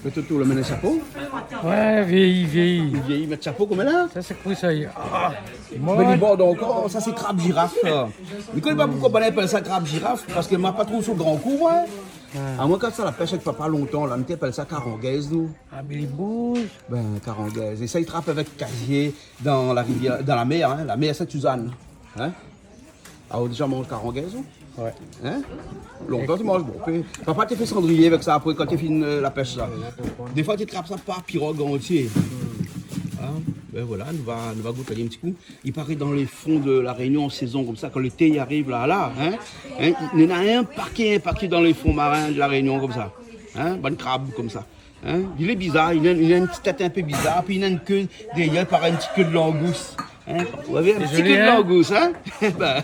Le Toto, le mène chapeau. Ouais, vieilli. Il vieillit, met chapeau comme là. Ça, c'est quoi ça y est. Mais bon, donc, ça c'est crabe girafe. Je ne connais pas pourquoi on appelle ça crabe girafe, parce que m'a pas trop sur le grand coup, ouais. À moins quand ça la pêche avec papa longtemps, là, on appelle ça carangaise, nous. Ah, mais il bouge. Ben, carangaise. Et ça, il trappe avec casier dans la rivière, dans la mer, hein, la mer Sainte-Suzanne. Hein? Ah, déjà mange carangaise, ou? Ouais. Hein? Longtemps, tu manges bon. Papa, tu fait cendrier avec ça après quand tu finis la pêche, là. Des fois, tu trappes ça par pirogue entier. Hein? Ben voilà, nous va goûter un petit coup. Il paraît dans les fonds de la Réunion en saison, comme ça, quand l'été y arrive là, hein? Hein? Il y en a un paquet dans les fonds marins de la Réunion, comme ça. Hein? Bonne crabe, comme ça. Hein? Il est bizarre, il a une petite tête un peu bizarre, puis il a une queue derrière par un petit queue de langouste. Hein? Vous avez un petit queue de langouste, hein? Ben...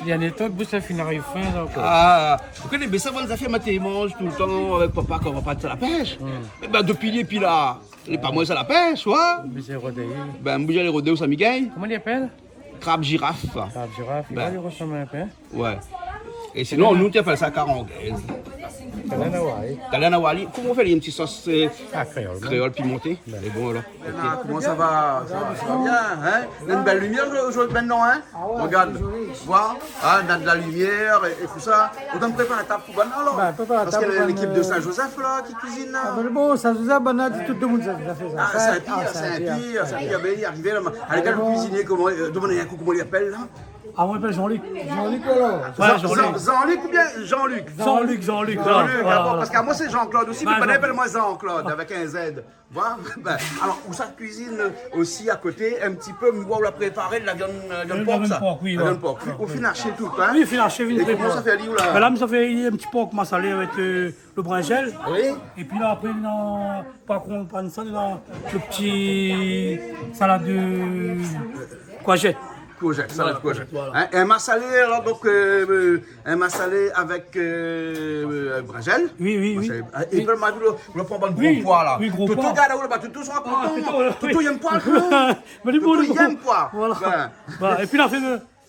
Il y a des temps que ça finit fin. Donc, ah, vous connaissez, mais ça, on les a fait mater, mange tout le temps avec papa quand on va pas de la pêche. Et ben, depuis les puis là, il n'est pas moins à la pêche, ouais. mais c'est rodé. Ben, bouger les rodéos, ça m'y Comment il appelle? Crabe girafe. Crabe girafe, il va lui ressembler un peu. Ouais. Et sinon, nous, tu appelles ça carangaise. Talanawali. Comment on fait une petite sauce créole pimentée? C'est bon alors. Comment ça va? Ça va bien, hein? Il y a une belle lumière aujourd'hui maintenant, hein? Regarde, tu vois? Ah, on a de la lumière et tout ça. On prépare la table pour Bana alors? Parce qu'il y a l'équipe de Saint-Joseph là qui cuisine là. Ah, bon, Saint-Joseph, Bana, tout le monde a fait ça. Ah, Saint-Pierre, Saint-Pierre, arrivé là. Allez, quand vous cuisinez, demandez un coup comment il appelle là? Ah, on appelle Jean-Luc. Jean-Luc alors? Jean-Luc ou bien Jean-Luc? Jean-Luc. Parce qu'à moi c'est Jean-Claude aussi, mais pas appelle-moi Jean-Claude avec un Z. Voilà. Alors, où ça cuisine aussi à côté, un petit peu, où on l'a préparé de la viande porc, ça? Oui, la viande porc. Au final, haché tout, hein? Oui, final, chez Ville. Comment ça fait à Lille là? Là, ça fait un petit porc massalé avec le brinjel. Oui. Et puis là, après, pas qu'on prenne ça, dans le petit salade de courgette. Salade courgette. Hein? Un massalé, alors donc, un massalé avec brinjel. Oui. Et puis, on prend un gros poids là. Oui, gros poids. Tout regarde là, tout sera content. Tout il aime pas. Tout il aime pas. Voilà. Et puis là, on fait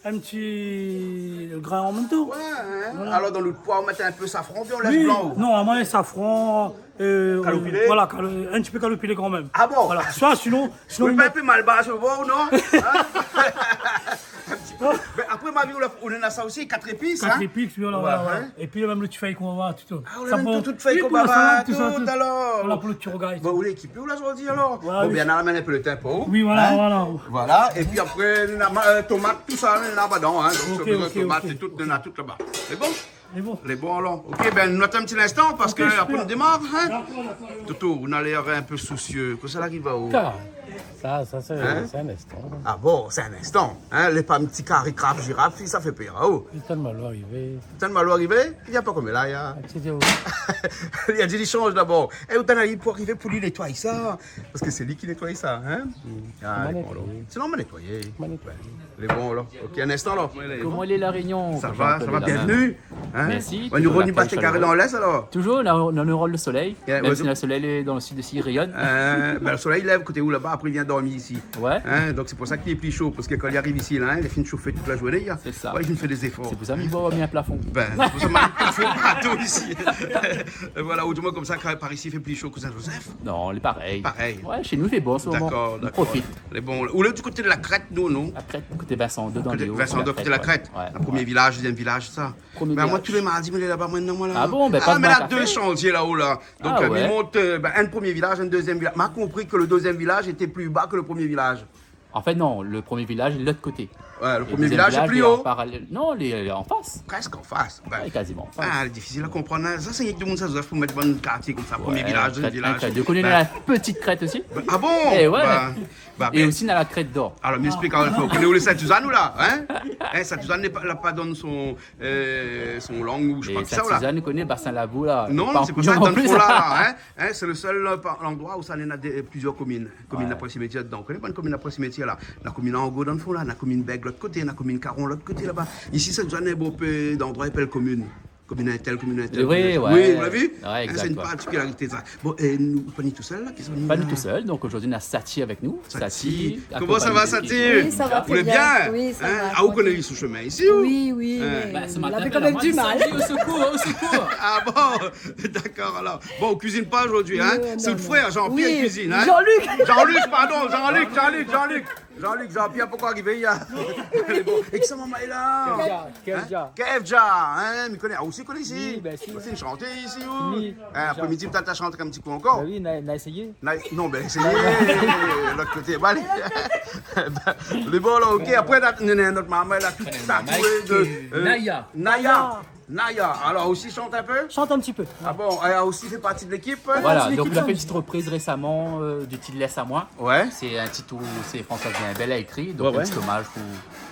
un petit grain en même temps. Ouais, hein? Voilà. Alors dans l'autre poids, on met un peu safran, puis on laisse blanc. Non, à moi, safran. Calopilé? Voilà, un petit peu calopilé quand même. Ah bon? Voilà. Soit sinon. Vous pas un peu mal bas, je vois ou non? Mais après, ma vie, on a ça aussi, 4 épices. 4 épices, voilà. Hein? Et puis même le petit feuille qu'on va voir, tout. Ah, on a même tout feuille qu'on va voir, tout alors. Voilà pour le petit regard. Bon, vous l'équipez où là, aujourd'hui alors? Voilà, bon, bien, on a un peu le tempo. Oui, voilà. Voilà, et puis après, on a tomate, tout ça, on a là-dedans, hein. Donc, tomate et tout, on a tout là-bas. C'est bon? Les bons alors. Ok, ben nous attendons un petit instant parce que après on démarre. Hein? Toto, on a l'air un peu soucieux. Que ça arrive à où? Ça, c'est un instant. Ah bon, c'est un instant. Hein? Les pas petits carrés crabe girafe, ça fait pire. Oh. Il est tellement arrivé. Tellement arrivé? Il n'y a pas comme là. Il y a des change d'abord. Et où t'en as pour arriver pour lui nettoyer ça? Parce que c'est lui qui nettoie ça. Hein? Ah, les bons là. Sinon, on va nettoyer. Les bons là. Ok, un instant là. Comment est la Réunion? Ça va, bienvenue. Hein? Merci. On nous remet pas tes carrés dans l'est alors? Toujours, on rôle le soleil. Même si le soleil est dans le sud ici, il rayonne. Ben, le soleil lève côté où là-bas, après il vient dormir ici. Ouais. Hein? Donc c'est pour ça qu'il est plus chaud, parce que quand il arrive ici, là, il a fini de chauffer toute la journée. C'est ça. Ouais, il me fait des efforts. C'est pour ça qu'il va mis un plafond. Ben, c'est pour ça qu'il faut un bateau ici. Voilà, au moins comme ça, quand par ici il fait plus chaud que Saint-Joseph. Non, il est pareil. Pareil. Ouais, chez nous il fait bon en ce moment. D'accord. On profite. Les bons. Ou là, du côté de la Crète, non? La Crète, côté Vincent, dedans les hauts. Vincent, côté de la Crète. Ouais. Le premier village, deuxième village, ça. Ben, moi, tous les mardis, je vais là-bas maintenant, moi là. Ah bon, ben pas de mais mal là, à 2 faire. chantiers là-haut, là. Donc, Ah ouais. il monte un premier village, un deuxième village. M'a compris que le deuxième village était plus bas que le premier village. En fait, non, le premier village est de l'autre côté. Ouais, le Et premier deuxième village est plus en haut. parallèle. Non, il est en face. Presque en face. Ben, Ouais, quasiment. en face. c'est difficile à comprendre. Ça, c'est que tout le monde s'assoit pour mettre bon quartier comme ça. Premier village, deuxième village. Tu connais la petite crête aussi? Ah bon? Eh ouais. Bah, Et aussi dans la crête d'or. alors, m'explique encore une fois. Vous connaissez où les Saint-Suzanne ou là? Hein? Saint-Suzanne n'a pas donné son langue ou je sais pas Et que ça ou là. Saint-Suzanne connaît Bassin-Labou là. Non, c'est pour ça que dans là. Hein? C'est le seul endroit où ça en a plusieurs communes. Commune à proximité dedans. On connaît pas une commune à proximité là. La commune Angot dans le fond là, la commune Bègue de l'autre côté, la commune Caron de l'autre côté là-bas. Ici, Saint-Suzanne est beau peu d'endroits et belle commune. comme une intel. Le vrai, ouais. Oui, vous l'avez vu? Ouais, exact, c'est une ouais. particularité, ça. Bon, et nous, pas ni tout seul, là? Qu'est-ce qu'on Pas du tout seul, donc aujourd'hui on a Sati avec nous. Sati. Comment ça va, Sati? Oui, ça va Vous voulez très bien? bien. Oui, ça va. Ah, vous connaissez sous chemin ici, ou? Oui. Bah, ce On matin, avait quand même du mal. Au secours, au secours. Ah bon? D'accord, alors. Bon, on cuisine pas aujourd'hui, hein? C'est le frère, Jean-Pierre, Oui. qui cuisine, hein? Jean-Luc, Pardon, Jean-Luc, pourquoi arriver hier? Et qui ça, maman est là? Kevja, hein? Me connaît, aussi connaît ici? Oui, ben si. C'est une chanteuse ici, ou? Oui. Après-midi, peut-être t'as chanté un petit coup encore? Oui, on a essayé. Non, ben essayez, l'autre côté. Bon, allez. Le bon, là, ok. Après, notre maman, elle a tout tatoué de... Naya. Alors, aussi chante un peu? Chante un petit peu. Ah bon, elle a aussi fait partie de l'équipe? Voilà, donc on a fait une petite reprise récemment du titre Laisse à moi. Ouais. C'est un titre où c'est François Bienbel a écrit, donc Ouais, un petit hommage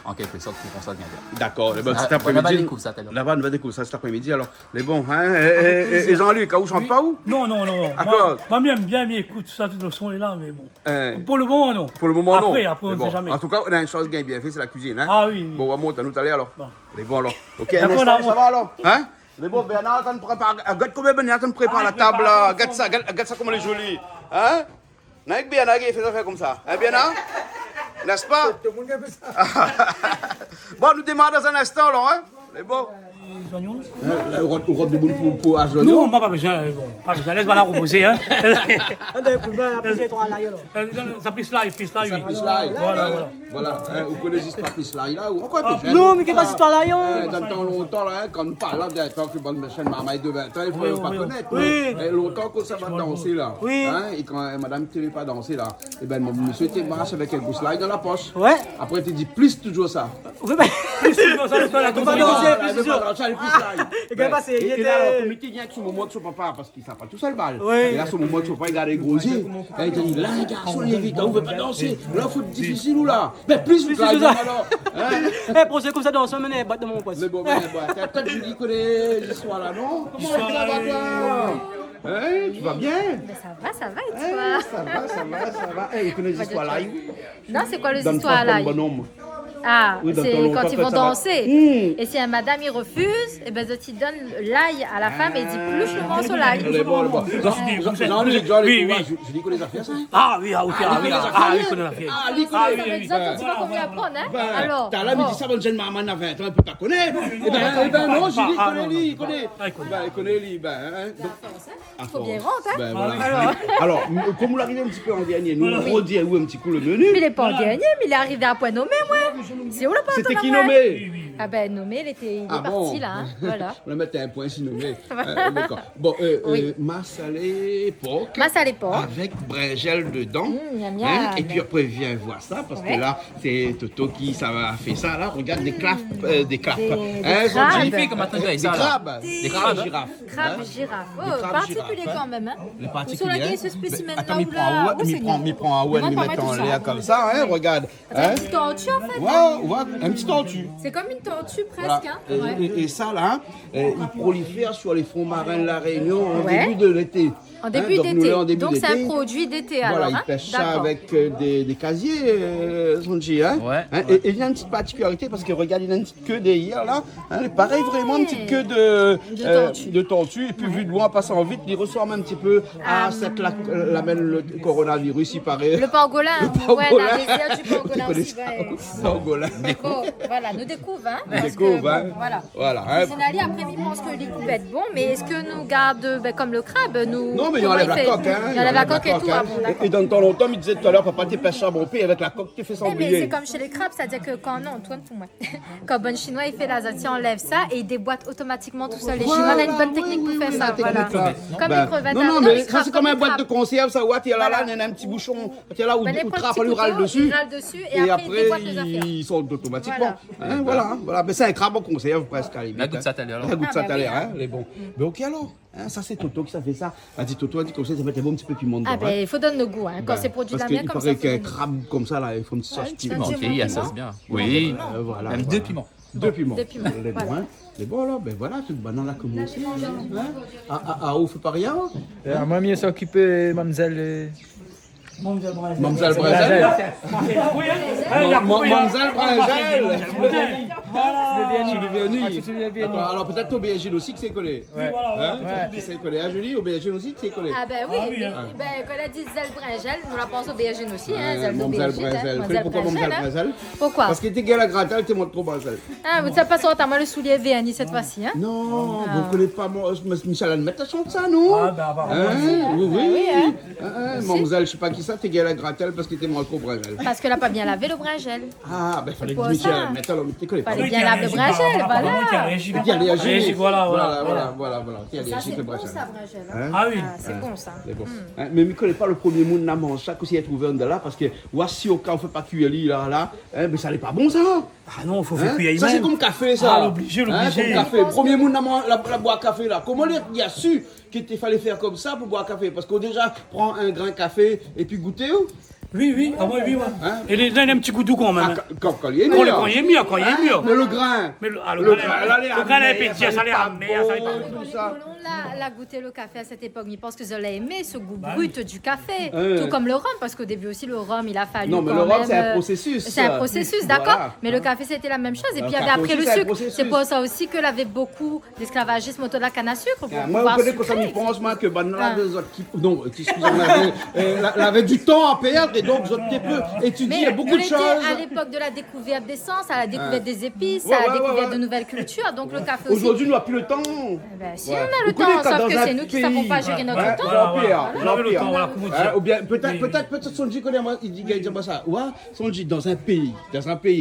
en quelque sorte pour François Bienbel. D'accord. Eh ben, cet Là-bas, après-midi. découvre ça tout à l'heure. Là-bas, on va découvrir ça cet après-midi. Alors, les bons, hein? Et Jean-Luc, où chante pas où? Non. D'accord. Moi, bien, écoute, ça, tout le son est là, mais bon. Hein. Pour le moment, non. Pour le moment, non. Après, on Mais ne bon. sait jamais. En tout cas, on a une chose bien faite, c'est la cuisine, hein? Ah oui. Bon, on va monter à nous aller alors. Bon. Les bons alors. Ok, D'accord, un instant, là, ça va alors? Hein? Les bons, Bernard, tu prépares. Regarde combien Bernard, tu prépares la table là. Regarde ça comme elle est jolie. Hein? Avec Bernard, il fait ça faire comme ça. Hein, Bernard? N'est-ce pas? Bon, nous démarrons dans un instant alors, hein? Les bons. Les oignons. Robe de boule pour agir. Non, moi, pas besoin. Laisse-moi la reposer, hein. Ça pisse là, oui. Voilà. Vous connaissez pas Pislaï là? Ou quoi, Non, mais qu'est-ce que c'est toi là, yo? Dans le temps longtemps, là, quand nous parlons d'un temps que bonne chaîne maman de 20 ans, il faut pas connaître. Oui. Mais longtemps qu'on ça va danser là. Oui. Hein, et quand madame ne pas danser là, et ben mon monsieur était marche avec un gousselage dans la poche. Ouais. Après, tu dis plus toujours ça. Oui, mais. Elle pas danser, plus toujours. Et qu'est-ce qui s'est passé? Il Et là, était- le comité vient avec son moment de son papa parce qu'il ne pas tout seul balle. Oui. Et là, son moment de son papa, il a les gros yeux. Et il te dit, là, les garçons, il est vite, on ne veut pas danser. Là, il faut être difficile ou là? Mais plus vous toujours ça. alors. Hein? Eh, pour ceux comme ça, dans ce moment, boîte de mon poste. Mais bon, peut-être que Julie connaît l'histoire là, non? Comment ça va, toi? Hein, tu vas bien? Mais ça va, et toi? Ça va. Eh, il connaît l'histoire là. Non, c'est quoi les Donne histoires pas là? comme bonhomme. Ah, Oui, dans c'est ton quand longtemps, ils vont ça va. danser. Et si un madame il refuse, et ben Zoti donne l'ail à la femme et il dit plus le morceau l'ail. Le bon. Jean-Luc, Oui. je dis qu'on les a fait ça. Ah oui, ok, il connaît la fille. Ça veut dire que tu vas qu'on lui apprendre, hein? Alors, T'as là, mais dis ça, bonne jeune maman à 20 ans, elle peut pas connaître. Eh ben non, je dis, il connaît. Il connaît, lui. il faut bien rentrer, hein? Ben voilà. Alors, comme vous l'arrivez un petit peu en dernier, nous on redit à vous un petit coup le Mais il menu. est pas en dernier, mais il est arrivé à point nommé, moi. C'est où le point C'était qui nommé? Ah ben nommé, il est Ah parti bon? là, hein. Voilà. On va mettre un point si nommé. D'accord. Bon, masse à l'époque. Masse à l'époque. Avec bringel dedans. Miam, miam. Et puis après, viens voir ça, parce que là, c'est Toto qui ça a fait ça. Là, regarde des clapes. Des crabes. crabes. Magnifique, comme attends, Des ça, là. crabes. Des crabes. girafes. Crabe girafe. Oh, crabes particulier girafes, quand même, hein. Les Sur particuliers. laquelle ce spécimen là Attends, ou là. m'y prend un ouel, m'y met en l'air comme ça, hein, regarde. C'est un petit tortue en fait. Ouais, un petit tortue. C'est comme une tortue Voilà. presque, hein. Ouais. Et ça, là, il prolifère sur les fonds marins de la Réunion en Ouais. début de l'été. En début Donc, nous d'été. l'avons en début Donc c'est un d'été. produit d'été Voilà, alors. ils Hein? pêchent ça D'accord. avec des casiers, Sonji, hein. Ouais. Et il y a une petite particularité parce que regarde, il y a une petite queue derrière là. Hein, pareil, vraiment une petite queue de tortue. Et puis vu de loin, passant vite, il ressemble un petit peu à cette l'amène le coronavirus, il paraît. Le pangolin. Ouais, la désert du Tu pangolin connais aussi. ça? Ouais. Pangolin. Bon, voilà, nous découvre, hein. parce Découvre, que, hein. bon, Voilà. Voilà. Hein. Zinali, après, il pense que les coups être bon, mais est-ce que nous garde comme le crabe nous... Non, mais il comment enlève la fait coque, hein. Il enlève la coque et tout. Ah, bon, d'accord. Et dans le temps longtemps, il disait tout à l'heure, papa, t'es pêché à bon pied avec la coque, tu fais sans Eh, mais c'est oublier. comme chez les crabes, c'est-à-dire que quand non, Antoine pour moi, quand bon chinois il fait la zati, enlève ça et il déboîte automatiquement tout seul. Les chinois ont une bonne technique pour faire ça, voilà. Comme les crevettes. Non, les mais ça crabes, c'est comme un les boîte de crabes. conserve, ça, ouais, il y a là, Voilà. il y a un petit bouchon, il y a là où Ben, les le petits trappe, lui râle couteaux, dessus. il râle dessus et après, il déboîte les affaires. ils sortent automatiquement. Voilà. Mais c'est un crabe en conserve presque à la limite. La goutte ça tout à l'heure. La goutte Ah, ça bah tout à oui, l'heure, hein, les bons. Mais ok alors, hein, ça c'est Toto qui ça fait ça. Elle dit Toto, elle dit comme ça met un bon petit peu piment dedans. Ah ben il faut donner le goût, hein. Quand c'est produit parce de la mer qu'il comme paraît ça. qu'un faut- crabe comme ça là, il faut une petite sauce un piment. petit Ok, il y a ça, c'est bien. Oui. Voilà. Même voilà. 2 piments. Deux piments. Deux piments, Les bons, voilà. hein. Les bons là, ben voilà, toute banane a commencé. Ah, on fait pas rien. Moi, mieux s'occuper, mademoiselle. Mamselle Brésil. Oui, hein. Mamselle Brésil. Attends, alors peut-être aubergine aussi que c'est collé. Oui, voilà. Hein? Qui c'est collé. Ah, Julie, aubergine aussi que c'est collé. Ah ben oui, Ah oui, mais, hein. ben, quand elle a dit zèle bringel, nous la pensons aubergine aussi, hein, zèle Mamzelle d'aubergine. Brinzel. Hein, Pourquoi Mamzelle hein. Brinzel? Pourquoi? Parce que t'es gars la gratte, t'es moins trop Brinzel. Ah, vous ne savez pas si on le soulier Véani cette fois-ci, hein? Non, vous ne connaissez pas Michel Almet, elle chante ça, non? Ah, ben, apparemment, Hein? Oui, oui. hein. Mamzelle, je sais pas qui ça, t'es gars la gratte, parce que t'es moins trop Brinzel. Parce qu'elle n'a pas bien lavé le bringel. Ah, ben fallait que Pourquoi Michel ça? Almet, alors, tu connais pas. Fallait Oui, bien qui a laver le réagi, bringel, apparemment, qui a voilà. réagi. Qui a réagi. Réagi, voilà. Voilà. Qui a Ça, réagi c'est que bon, Brinzel. ça, bringel. Hein? Ah oui. C'est bon, ça. C'est bon. Hein, mais je ne connais pas le premier monde n'a mangé ça, que s'il est trouvé en de là, parce que si au cas on ne fait pas cuire là, hein, mais ça n'est pas bon ça. Ah non, il faut Hein? faire cuire Ça c'est même. comme café ça. Ah, l'obligé. Hein, comme café. Premier monde n'a la boire café là. Comment il a su qu'il fallait faire comme ça pour boire café? Parce qu'on déjà prend un grain de café et puis goûter. Oui, ah oui. Hein? Et il a un petit goût doux quand même. Quand il est Quand mieux. il est mieux, quand il est mieux. Mais le grain. Mais le grain, le grain est pétillant, ça l'est amer, ça l'est pas. tout ça. On a goûté le café à cette époque, mais je pense que je l'ai aimé, ce goût brut du café. Tout comme le rhum, parce qu'au début aussi, le rhum, il a fallu. Non, mais quand le rhum, même, c'est un processus. C'est un processus, d'accord. Voilà. Mais le café, c'était la même chose. Et Le puis, il y avait café après aussi, le c'est un sucre. processus. C'est pour ça aussi qu'il y avait beaucoup d'esclavagisme autour de la canne à sucre. Pour Moi, pouvoir vous connaissez que ça sucrer. me pense, moi, que ben, Ah. deux autres qui. Non, excusez-moi, elle avait du temps à perdre et donc, vous avez peu étudié Mais beaucoup on de était choses. à l'époque de la découverte d'essence, à la découverte des épices, Ouais, à la ouais, découverte ouais. de nouvelles cultures. Donc, le café aussi. Aujourd'hui, nous n'avons plus le temps. Ben, si Ouais. on a Vous le connaissez temps, quand sauf dans que un c'est nous qui ne pays- savons pas gérer notre Ouais, temps. Jean-Pierre, Voilà, le temps, voilà, comment dire. Ou bien, peut-être Sonji connaît moi, il dit moi ça. Ouais, Sonji, dans un pays,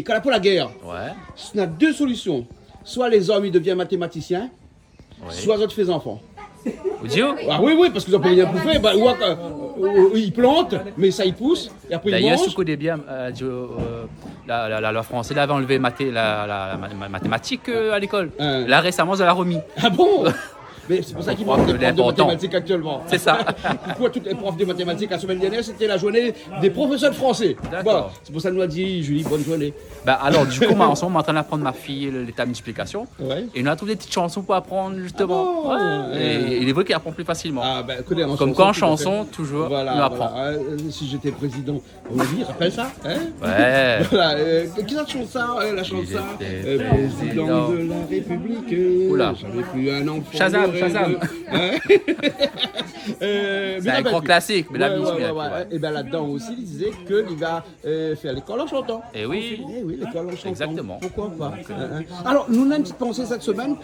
quand pour la guerre, Ouais. il y a deux solutions. Soit les hommes, ils deviennent mathématiciens, soit ils font enfants. Audio? Ah oui, parce qu'ils n'ont pas rien pour faire. Bah, ils plantent, mais ça, ils poussent, et après ils D'ailleurs, mangent. ce qu'on est bien, la français avait enlevé la mathématique à l'école. Là, récemment, ça l'a remis. Ah bon? Mais c'est pour ça qu'ils croit manquent que des profs de l'important. mathématiques actuellement. C'est ça. Pourquoi toutes les profs de mathématiques la semaine dernière, c'était la journée des professeurs de français. D'accord. Voilà. C'est pour ça que nous a dit, Julie, bonne journée. Bah, alors, du coup, moi, en ce moment, on est en train d'apprendre ma fille l'état multiplication. Ouais. Et on a trouvé des petites chansons pour apprendre, justement. Ah bon? Ouais. Et il est vrai qu'il apprend plus facilement. Ah, ben, écoutez, en Comme quoi, en tout à chanson, fait. toujours, Voilà, on apprend. voilà. Si j'étais président, on va dire, rappelle ça, hein? Ouais. Voilà, qui ça chante ça? La chante ça? j'étais Président de la République. Oula. J'avais plus un enfant. Shazam, de Shazam. rêve. Hein? C'est un grand classique, mais la Ouais, musique, ouais, bien ouais, sûr, ouais. Et bien là-dedans aussi, il disait qu'il va faire l'école en chantant. Et oui. Eh oui, l'école en chantant. Exactement. Pourquoi pas? Alors, nous on a une petite pensée cette semaine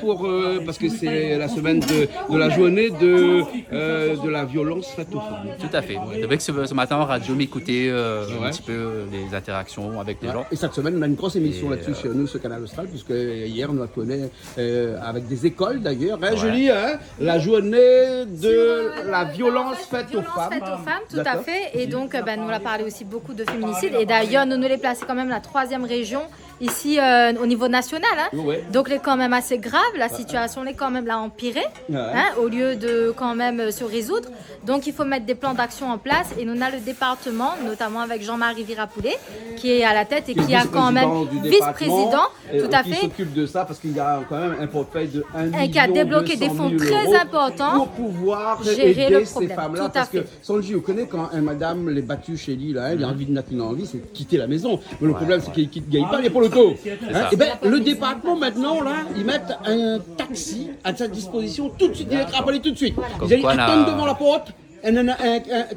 parce que c'est la semaine de la journée de la violence faite aux femmes. Tout à fait. C'est vrai que ce matin, en radio, m'écoutait un petit peu les interactions avec les gens. Et cette semaine, on a une grosse émission là-dessus sur nous, sur Canal Austral, puisque hier, on a connu avec des écoles d'ailleurs. Hein, Julie, hein, la journée de la violence faite aux femmes. Faite aux femmes, tout à D'accord. fait. Et donc, nous on a parlé aussi beaucoup de féminicide. Et d'ailleurs, nous les plaçons quand même la 3e région ici au niveau national. Hein. Ouais. Donc, c'est quand même assez grave. La situation est quand même là empirée, Ouais. hein, au lieu de quand même se résoudre. Donc, il faut mettre des plans d'action en place. Et nous on a le département, notamment avec Jean-Marie Virapoulet, qui est à la tête et qui a quand même vice-président, tout à qui fait. s'occupe de ça parce qu'il y a quand même un portefeuille de 1 million Et qui a débloqué des fonds 200 000 très euros importants pour pouvoir gérer aider le ces problème. femmes-là. Tout à Parce que fait. Sanji, vous connaissez quand madame les battue chez lui, là, elle a envie de n'a envie, c'est de quitter la maison. Mais le problème, c'est qu'il ne gagne pas les pour le taux. ça. Et ben, le département maintenant, là, ils mettent un taxi à sa disposition tout de suite, il va être rappelé tout de suite. Comme Ils allaient quoi, là- attendre devant la porte.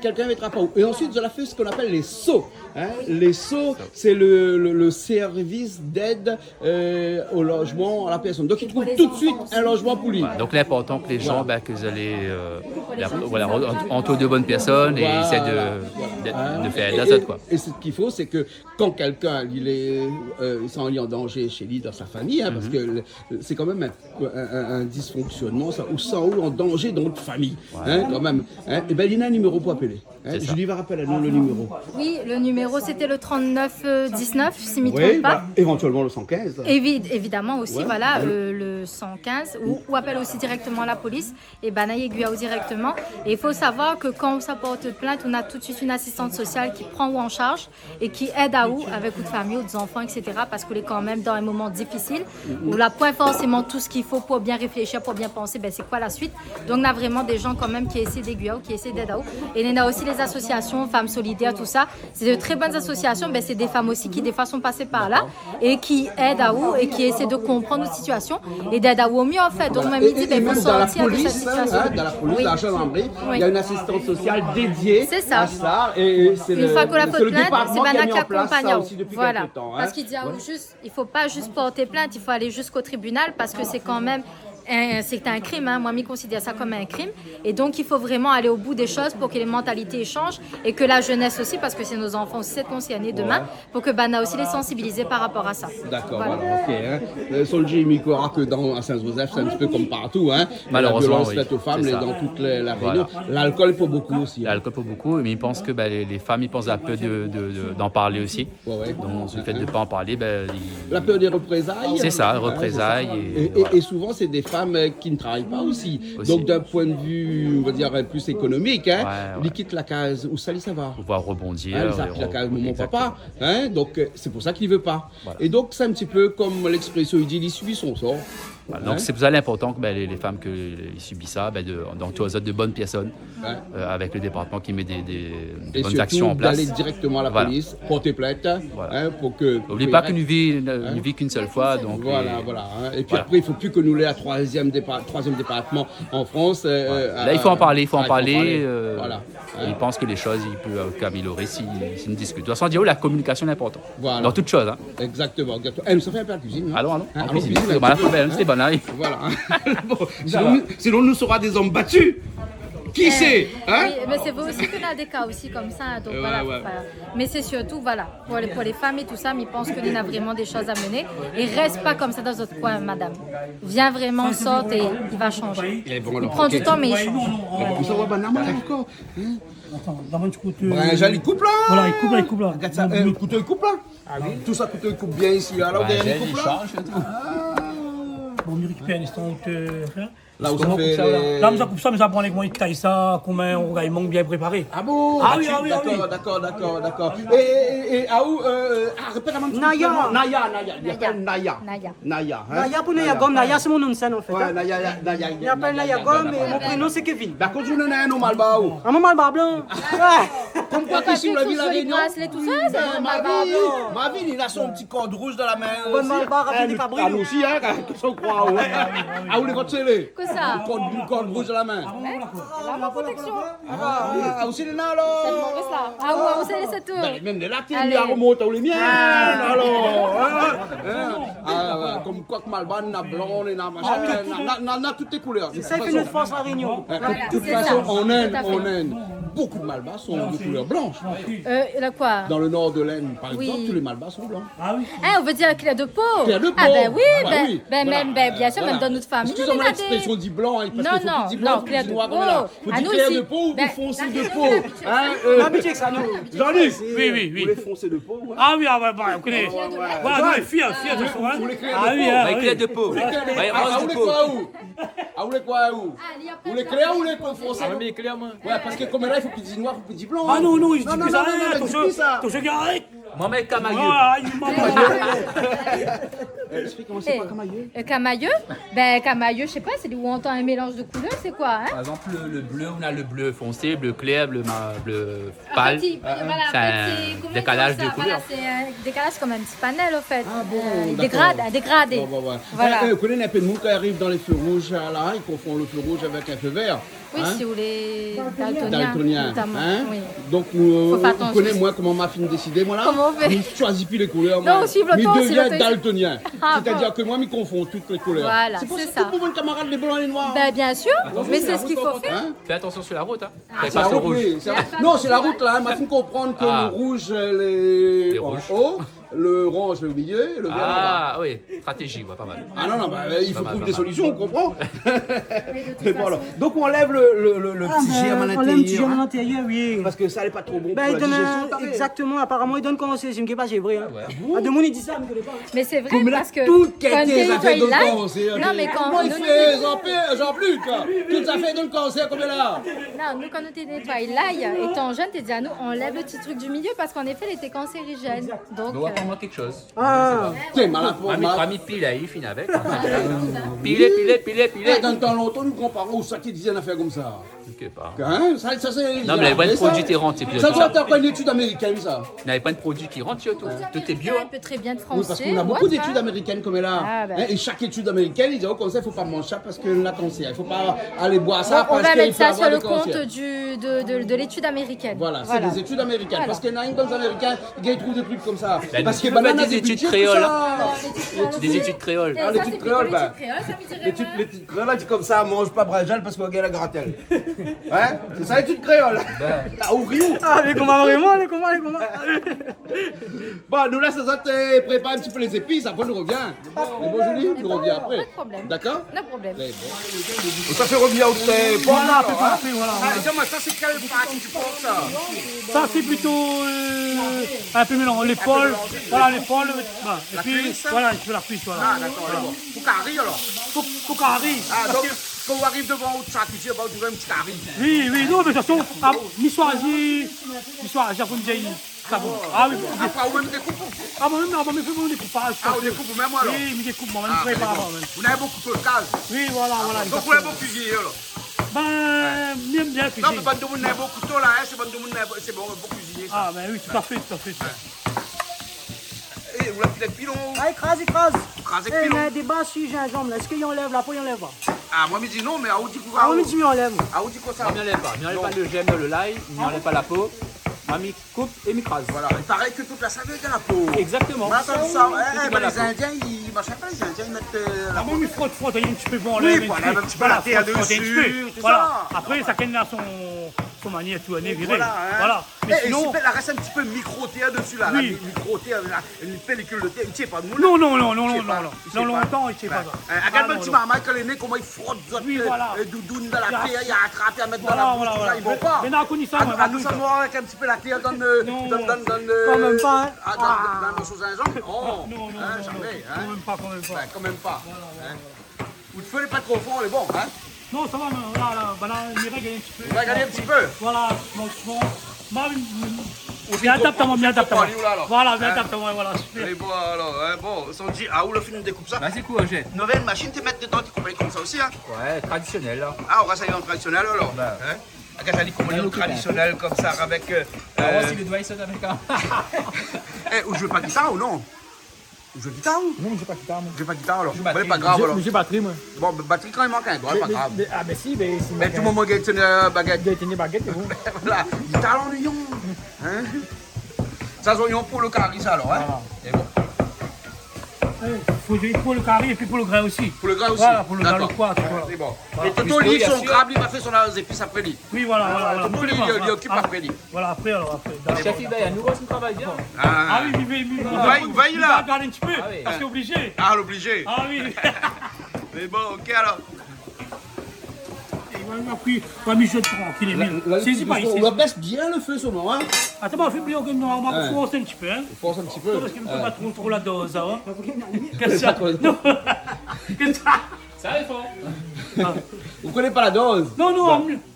Quelqu'un mettra pas où. Et ensuite, on a fait ce qu'on appelle les SO. Hein. Les SO, c'est le service d'aide au logement à la personne. Donc, ils trouvent tout de suite un logement pour lui. Donc l'important que les gens, que vous allez entourer de bonnes personnes et Voilà. essayer de faire la autres, quoi. Et ce qu'il faut, c'est que quand quelqu'un il s'en est en danger chez lui, dans sa famille, hein, parce que c'est quand même un dysfonctionnement, ça, ou ça, ou en danger dans notre famille, hein, quand même. Hein, et ben il y a un numéro pour appeler. Hein. C'est ça. Julie va rappeler à nous le numéro. Oui, le numéro, c'était le 3919, si je ne me Oui, trompe pas. bah, éventuellement le 115. Évidemment aussi, Ouais. voilà, le 115, ou appelle aussi directement la police, et Banaï Guao directement. Et il faut savoir que quand ça porte plainte, on a tout de suite une assistante sociale qui prend ou en charge et qui aide à ou avec ou de famille ou des enfants, etc. Parce qu'on est quand même dans un moment difficile, où la point forcément tout ce qu'il faut pour bien réfléchir, pour bien penser, c'est quoi la suite. Donc on a vraiment des gens quand même qui essaient d'aiguiller, qui essaient essayer d'aider à où. Et il y a aussi les associations, Femmes Solidaires, tout ça. C'est de très bonnes associations, ben, c'est des femmes aussi qui des fois sont passées par là et qui aident à où et qui essaient de comprendre nos situations et d'aider à où au mieux en fait. Donc même il dit, ben, il faut dans la sortir de cette police, situation. dans la police, Oui. dans la gendarmerie, Oui. il y a une assistante sociale dédiée C'est ça. à ça. Et c'est Une fois qu'on a c'est fait le plainte, c'est département qui a Bana mis qui en place ça accompagne. aussi depuis Voilà. quelques temps. Parce qu'il dit, juste, il ne faut pas juste porter plainte, il faut aller jusqu'au tribunal parce que c'est quand même c'est un crime. Hein. Moi, je considère ça comme un crime. Et donc, il faut vraiment aller au bout des choses pour que les mentalités changent et que la jeunesse aussi, parce que c'est nos enfants aussi, c'est concernés demain, pour que Bana aussi les sensibiliser par rapport à ça. D'accord, voilà, ok. Hein. Solji Mikora, que à Saint-Joseph, c'est un petit peu comme partout. Hein. Malheureusement, la violence oui. faite aux femmes C'est ça. dans toute la région. Voilà. L'alcool pour beaucoup aussi. Hein. L'alcool pour beaucoup, mais ils pensent que les femmes, ils pensent à la peur d'en parler aussi. Ouais. Donc, le fait de ne pas en parler, La peur des représailles. c'est ça, représailles. Et souvent, c'est des femmes qui ne travaillent pas aussi. Donc, d'un point de vue, on va dire, plus économique, hein, ils quittent la case où ça va. Pouvoir rebondir. Hein, ils appuient la case maman, Exactement. papa. Hein, donc, c'est pour ça qu'il ne veut pas. Voilà. Et donc, c'est un petit peu comme l'expression, il dit, il subit son sort. Voilà, donc c'est pour ça l'important que les femmes qui subissent ça, d'entourer de bonnes personnes avec le département qui met des Et bonnes surtout, actions en place. d'aller directement à la Voilà. police, porter plainte, Voilà. hein, pour que... N'oubliez pas qu'une vie ne vit qu'une seule fois. Donc, Voilà. Hein. Et puis voilà. après, il ne faut plus que nous l'ayons à troisième département en France. Là, il faut en parler, Voilà. Hein. Il pense que les choses, il peut améliorer s'il discute. De toute façon, la communication est importante. Voilà. Dans toute chose. Hein. Exactement. Elle nous a fait un peu la cuisine. Hein. Allons. Hein, En allons, cuisine. cuisine, C'est un petit peu, problème, c'était banal. Voilà. Bon, sinon, nous sera des hommes battus. Qui sait hein? Oui, mais c'est vrai aussi qu'on a des cas aussi comme ça. Donc voilà, ouais. voilà. Mais c'est surtout, voilà, pour les femmes et tout ça, mais ils pensent qu'on a vraiment des choses à mener. Et reste pas comme ça dans votre coin, madame. Viens vraiment, sorte et il va changer. Et bon, Il alors, prend ok. du temps, mais il change. Vous savez, banane, encore. Attends, d'abord, tu coupes. Branja, il coupe là. Voilà, il coupe là. Regarde ça, le couteau, il coupe là. Tout ça, couteau, il coupe bien ici. Alors, derrière, il coupe là. Bon, on récupère un instant. Là où ça fait les... Là, ça coupe ça, mais ça prend les moyens de tailler ça comme un manque bien préparé. Ah bon? Ah oui, ah oui, ah oui. D'accord. Et Aou, répète-moi un petit peu. Naya. Il appelle Naya. Naya. Hein? Naya pour Naya Gom, Naya c'est mon nom de scène en fait. Ouais, hein. Naya. Il appelle Naya Gom et mon prénom c'est Kevin. Bah, quand je n'en ai un au Malbao. Un moment le blanc. Ouais. Comme quoi, Pas ici, on a vu tous la les réunion. bracelets, tout ça, c'est Ma ville, il a son petit corde rouge dans la main. Bon Malbar, rapide, pas brûlé. Ah, nous aussi, hein, qu'est-ce qu'on croit? Ah, où les votre télé? Que ça? Une corde rouge dans la main. La protection. Ah, aussi les nains, C'est le alors. mauvais ça. Ah ouais, on sait les tours. Ben, même les latines, Allez. ils remontent aux les miens, alors. Comme quoi que Malban, n'a blanc, n'a machin, n'a toutes les couleurs. Ça fait notre force la réunion. De toute c'est façon, ça. en Tout Inde, à fait. beaucoup de Malbas sont de couleur blanche. Là quoi? Dans le nord de l'Inde, par Oui. exemple, tous les Malbas sont blancs. Ah oui. Hein, on veut dire clair de peau. Clair de peau. Ah ben oui, Bah oui. ben Voilà. même, ben, bien sûr, Voilà. même dans notre famille. Excusez-moi on a l'expression des... dit blanc, hein, parce Non, qu'il faut non, plus dire blanc, non, clair de noir peau. comme là. Faut À dire nous clair aussi. de peau ou Ben, foncé non, de non, peau. non, Hein, L'habitude que ça nous. Jean-Luc, Oui. vous voulez foncer de peau? Ouais. Ah oui, on connaît. Voilà, non, fier de soi. Vous voulez clair Ah de oui, peau? ah Avec oui. l'aide de peau. Ah, vous voulez quoi où? Ah, vous voulez quoi où? Vous voulez clair ou vous voulez foncé? Mais clairement. Ouais, parce que comme là, il faut qu'il dise noir, il faut qu'il dise blanc. Ah non, je dis non, plus ça. non, dis plus ça. Ton jeu arrête. Mohamed Kamaïeu. Ah, il m'a Explique comment c'est quoi Camailleux? Camailleux? Ben Camailleux, je sais pas, c'est où on entend un mélange de couleurs, c'est quoi? Hein? Par exemple, le bleu, on a le bleu foncé, bleu clair, bleu pâle. Voilà, C'est un comment décalage dire ça? de couleurs. Voilà, c'est un décalage comme un petit panel, en fait. Ah bon, Il d'accord. dégradé. Ouais. Voilà. Vous connaissez un peu de monde qui arrive dans les feux rouges, là, ils confondent le feu rouge avec un feu vert. Oui, hein? si vous les daltoniens, Daltonien. notamment. Hein? Oui. Donc, nous, Faut faire vous attention. connaissez moi comment ma fille décidé, moi là. Comment on fait? Je ne choisis plus les couleurs. Non, moi. suivre le Mais temps, devient c'est le temps. daltonien. Ah, C'est-à-dire bon. que moi, je confonds toutes les couleurs. Voilà, c'est pour c'est ça. ça. Que pour mon camarade, les blancs et les noirs. Ben, bien sûr, mais c'est ce qu'il faut faire. Hein? Fais attention sur la route. Hein. C'est la route, oui, c'est la- Non, c'est la route là. Ma fille comprendre que Ah. le rouge, les en rouges. haut, le orange, le milieu et le vert en bas. Ah oui, stratégie, ouais, pas mal. Ah non, bah, il faut mal, trouver pas des mal. solutions, on comprend. Mais bon, alors. Donc on enlève le petit germe à On l'a un petit germe à l'intérieur. l'intérieur, oui. Parce que ça n'est pas trop bon Ben, pour il la donne digestion. t'as raison. exactement, apparemment, il donne conseil. Je ne sais pas, c'est vrai. Hein. Ah, de monde, il dit ça, mais je ne connais pas. Mais c'est vrai Comme là, parce que toutes quand quelques le affaires de il aille- cancer. Non, mais quand Comment il nous, fait, Jean-Luc? Toutes affaires de cancer comme là. non, nous, quand nous nettoyons l'ail, étant jeune, t'es dit à nous, on lève le petit truc du milieu parce qu'en effet, il était cancérigène. Donc, vraiment quelque chose. Ah, Tiens, malade. Rami pile, il finit avec. Pile. Dans le temps longtemps, nous comparons où ça qui disait une affaire comme ça. Je sais pas. Hein? Ça c'est. Non, mais les vrais produits qui rentrent, c'est plus Ça doit être quoi une étude américaine, ça? Il n'y avait pas de produits qui rentrent surtout. Tout est bio. Il peut très bien de Oui, français. parce qu'on a beaucoup d'études américaines comme là. Ah, ben. Hein, et chaque étude américaine, ils disent, oh, comme ça, il ne faut pas manger ça parce que là, cancer. Il ne faut pas aller boire ça On parce va qu'il mettre peut ça sur avoir le des compte cancers. de l'étude américaine. Voilà, c'est des études américaines. Voilà. Parce qu'il y en a une comme Américains, ils trouvent des trucs comme ça. Ben, Parce tu que peux banane, mettre des études créoles. Des études créoles. Ah, l'étude créole, ben. L'étude créole, elle dit comme ça, mange pas brajal parce qu'on gagne la grattelle. Hein? C'est ça l'étude créole. Ah, ou Rio. ah, les combats vraiment, les combats. Bon, nous là, ça te prépare un petit peu les épices, après nous revient. Mais bon, Julie, nous revient après. Pas de problème. D'accord? No problème. Et ça fait revenir au thé. Voilà, après, voilà. Ah, dis-moi, ça c'est quelle partie du porc, ça? Ça, c'est plutôt un peu mélange. L'épaule, voilà, l'épaule. Et puis, cuisse, voilà, un peu la cuisse, voilà. Ah, d'accord, d'accord. Pour carré, alors? Faut qu'on arrive. Ah, donc, quand on arrive devant le chat, tu dis, bah, tu veux un petit carré. Oui, non, mais de toute façon, l'histoire, j'ai une vieille. Ça bon. Ah oui, Après, on même découpe. ah, moi-même, mais fais mon découpage. Ah, on découpe même, alors? Oui, mais découpe, moi-même, Ah, je prépare bon. moi-même. Vous avez beaucoup de case. Oui, voilà. Donc, vous avez beaucoup cuisiner, alors? Ben, mieux bien Non, cuisiner. mais bon, vous avez beaucoup de là, hein, c'est bon, beaucoup cuisiner. ça. Ah, ben oui, tout à fait. Et vous l'avez fait pilon, Ah, écrase. crasé Eh, pilon. mais des bas sur gingembre, là. Est-ce qu'il enlève là, pour y enlève pas? Ah, moi, je dis non, mais à où dit quoi? Ah, on me dit, enlève. À où dit quoi ça? Il n'enlève pas. Il n'enlève pas le gemme, le lait, il n'enlève pas la peau. Mami coupe et m'écrase. Voilà, il paraît que toute la saveur est dans la peau. Exactement. On a entendu ça. Tout dans la Les peau. Indiens, ils marchent pas, les Indiens, ils mettent la Ah, moi, il frotte, il y a un petit peu bon, Oui, voilà, un petit peu la terre frotte, dessus, un petit peu. tout Voilà. ça. Après, chacun a son manière de tout aller virer. Voilà, hein. Voilà. Mais Et sinon. s'il fait la reste un petit peu micro-terre dessus, là. Oui. La micro-terre, une pellicule de terre, il tient pas de moule. Non. Il tient pas. Dans longtemps, il ne sait pas ça. Regarde le petit maman, quand il est né, comment il frotte Oui, voilà. doudoune dans la terre, il a attrapé à mettre dans Voilà, la bouche, tout ça, ils vont pas. Mais non, connu ça, moi, À nous, ça va avec un petit peu la terre dans Quand même pas, hein. dans nos choses à gingembre. Oh, Non, hein, jamais, hein. quand même pas. Ben, quand même pas. Hein. Vous ne faites pas trop fort, on est bon, hein. Non, ça va, non, là, il règle un petit peu. On va regarder un petit peu. Voilà, bon. Bien adapte-moi. Voilà, bien Hein. adapte-moi, voilà. Et bon, alors, hein, bon, on s'en dit, ah, où le film découpe ça? Vas-y, coup, Roger. Nouvelle machine, tu mets dedans, tu coupes comme ça aussi, hein. Ouais, traditionnel là. Ah, on va s'aller en traditionnel, alors. Hein. Quand t'as dit qu'on est en traditionnel comme ça, avec. Si le doigt il saute avec un. Ou je veux pas guitare ou non? Je veux guitare ou? Non, j'ai pas guitare, moi. Je veux pas guitare alors. batterie. C'est pas grave alors. J'ai batterie, moi. Bon, batterie quand il manque un doigt, pas grave. Ah, ben si, ben si. Mais tout le moment, il y a une baguette. J'ai tenu baguette, et vous. Voilà, guitare en oignon. Hein? Ça, c'est oignon pour le carré, ça alors, hein? Et bon. Pour le carré et puis pour le grain aussi. Pour le gras aussi. Voilà, pour le gras, D'accord. le quoi, voilà. C'est bon. Voilà. Et Toto, Plus lui, bien son sûr. crabe, il m'a fait son épices après lui. Oui, voilà. Toto, Pour lui, les mains, il voilà. occupe Ah, après lui. Voilà, après. Chef Hubert, nous on travaille bien. Ah oui, Il va y là. Regarde un petit peu, oui. parce que obligé. Ah, l'obligé. Ah oui. Mais bon, ok alors. On a pris un michel tranquille, Emile. C'est pas ici. On baisse bien le feu sur moi, hein? Attends, on va faire plus que nous, on va forcer un petit peu, hein. Force un petit peu. Parce qu'il ne peut pas trop la dose, hein. Qu'est-ce que ça? Non. Qu'est-ce que ça? Ça il faut. Vous connaissez pas la dose? Non,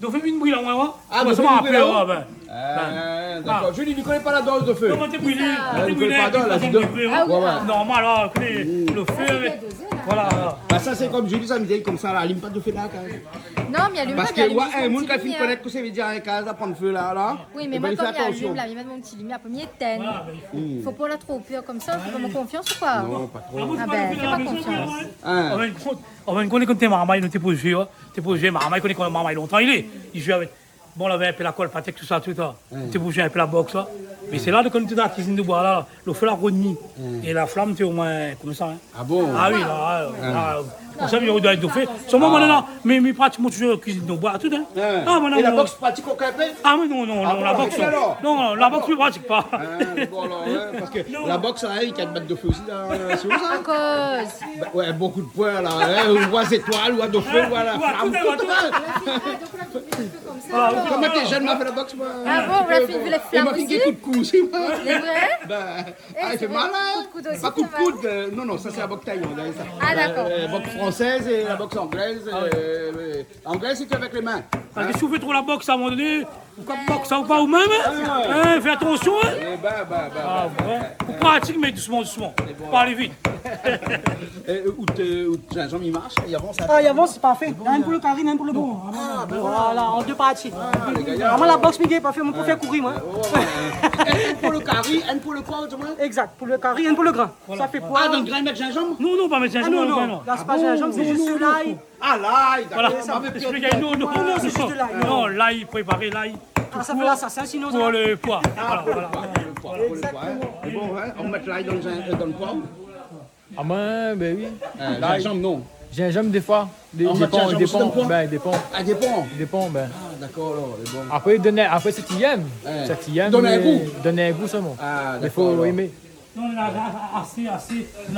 on fait une brûle en moi. Ah, ça vous faites m'a une appelé, brûle, ouais, hein? ben. D'accord. Julie, tu connais pas la dose de feu? Comment t'es brûlé? vous connaissez pas la dose, là, c'est deux. Ah oui. Ouais. Normal, là, le feu. Voilà. Bah, ça, c'est comme Julie, ça me dit comme ça, là, allume pas de feu là, quand même. Non, mais allume Parce pas, que, mais allume ouais, juste un mon monde petit qui a fini de lumière. connaître que ça veut dire un cas à prendre feu là. Oui, mais Eh moi, ben, comme fais il allume, attention. là, il met mon petit lumière, premier éteindre. Voilà, ben, Faut pas la trop pire comme ça, tu fais mon confiance ou quoi? Non, pas trop. Ah, Ah ben, fais pas confiance. Hein. On va connaître quand t'es marmaille, nous t'es posé, t'es posé, marmaille, connaît quand marmaille longtemps, il joue avec. Bon, là, avait un peu la colle, patek, tout ça, t'es bougé un peu la boxe, là. Mais c'est là que quand tu es dans la cuisine de bois, là, le feu l'a remis. Et la flamme, tu es au moins comme ça. Hein. Ah bon? Ah oui, là, on sait qu'il doit être fait. Sur moi, là, mais pratiquement toujours cuisine de bois, tout, hein. Hein. Voilà, Et la boxe pratique au café? Ah, mais non, la bon, boxe, et alors? non, la boxe, je ne pratique pas. Bon, alors, ouais, parce que la boxe, là, il y a 4 battes de feu aussi, là, c'est où À ça? cause. Bah, ouais, beaucoup de points, là, hein, ou voix étoiles, ou de feu, voilà, Ouais, flamme, tout est, tout, Comment t'es jeune, m'a fait la boxe, moi? Ah bon, la fille veut les Et flammes ma fille qui aussi? coup de cou aussi, moi. C'est vrai? Ben, ah, il fait c'est mal, vrai, hein? coup de coude aussi, Pas coup de ça va. coude, non, ça c'est la boxe thaïlande, hein, ça. Ah, d'accord. La boxe française et la boxe anglaise. Anglaise, c'est avec les mains. Parce que si vous faites trop la boxe, à un moment donné, Vous boxe ça ou pas vous-même? Fais attention. Ah, ouais. Vous pratiquez, mais doucement, doucement. Pas aller vite. Jean, il marche, il avance. Ah, il avance, c'est parfait. Un pour le carré, un pour le bon. Voilà, en deux parties. Vraiment, la boxe, Miguel, parfait, on peut faire courir, moi. Un pour le carré, un pour le quoi, autrement? Exact, pour le carré, un pour le grain. Ça fait quoi? Ah, donc grain mettre gingembre? Non, non, pas mettre Ah non, non, là, c'est pas gingembre, c'est juste l'ail. Ah, l'ail, Voilà, d'accord. expliquez, non, non, non, c'est juste de l'ail. non, l'ail, préparer l'ail. Ah, ça fait l'assassin, sinon Pour ça. le poids. Voilà, voilà. C'est bon, hein? On met l'ail dans le poivre? Ah moi, ben oui. Gingembre, non. Gingembre des fois. Des On met ponts, gingembre des aussi dans le ponts. poids? Ben, des ponts. Ah, des pommes. Des ponts, ben. Ah, d'accord, alors, c'est bon. Après, c'est qu'il aime. Ouais. C'est qu'il aime. Donner un goût. Donner un goût seulement. Ah, Il d'accord. faut alors. aimer. Non, on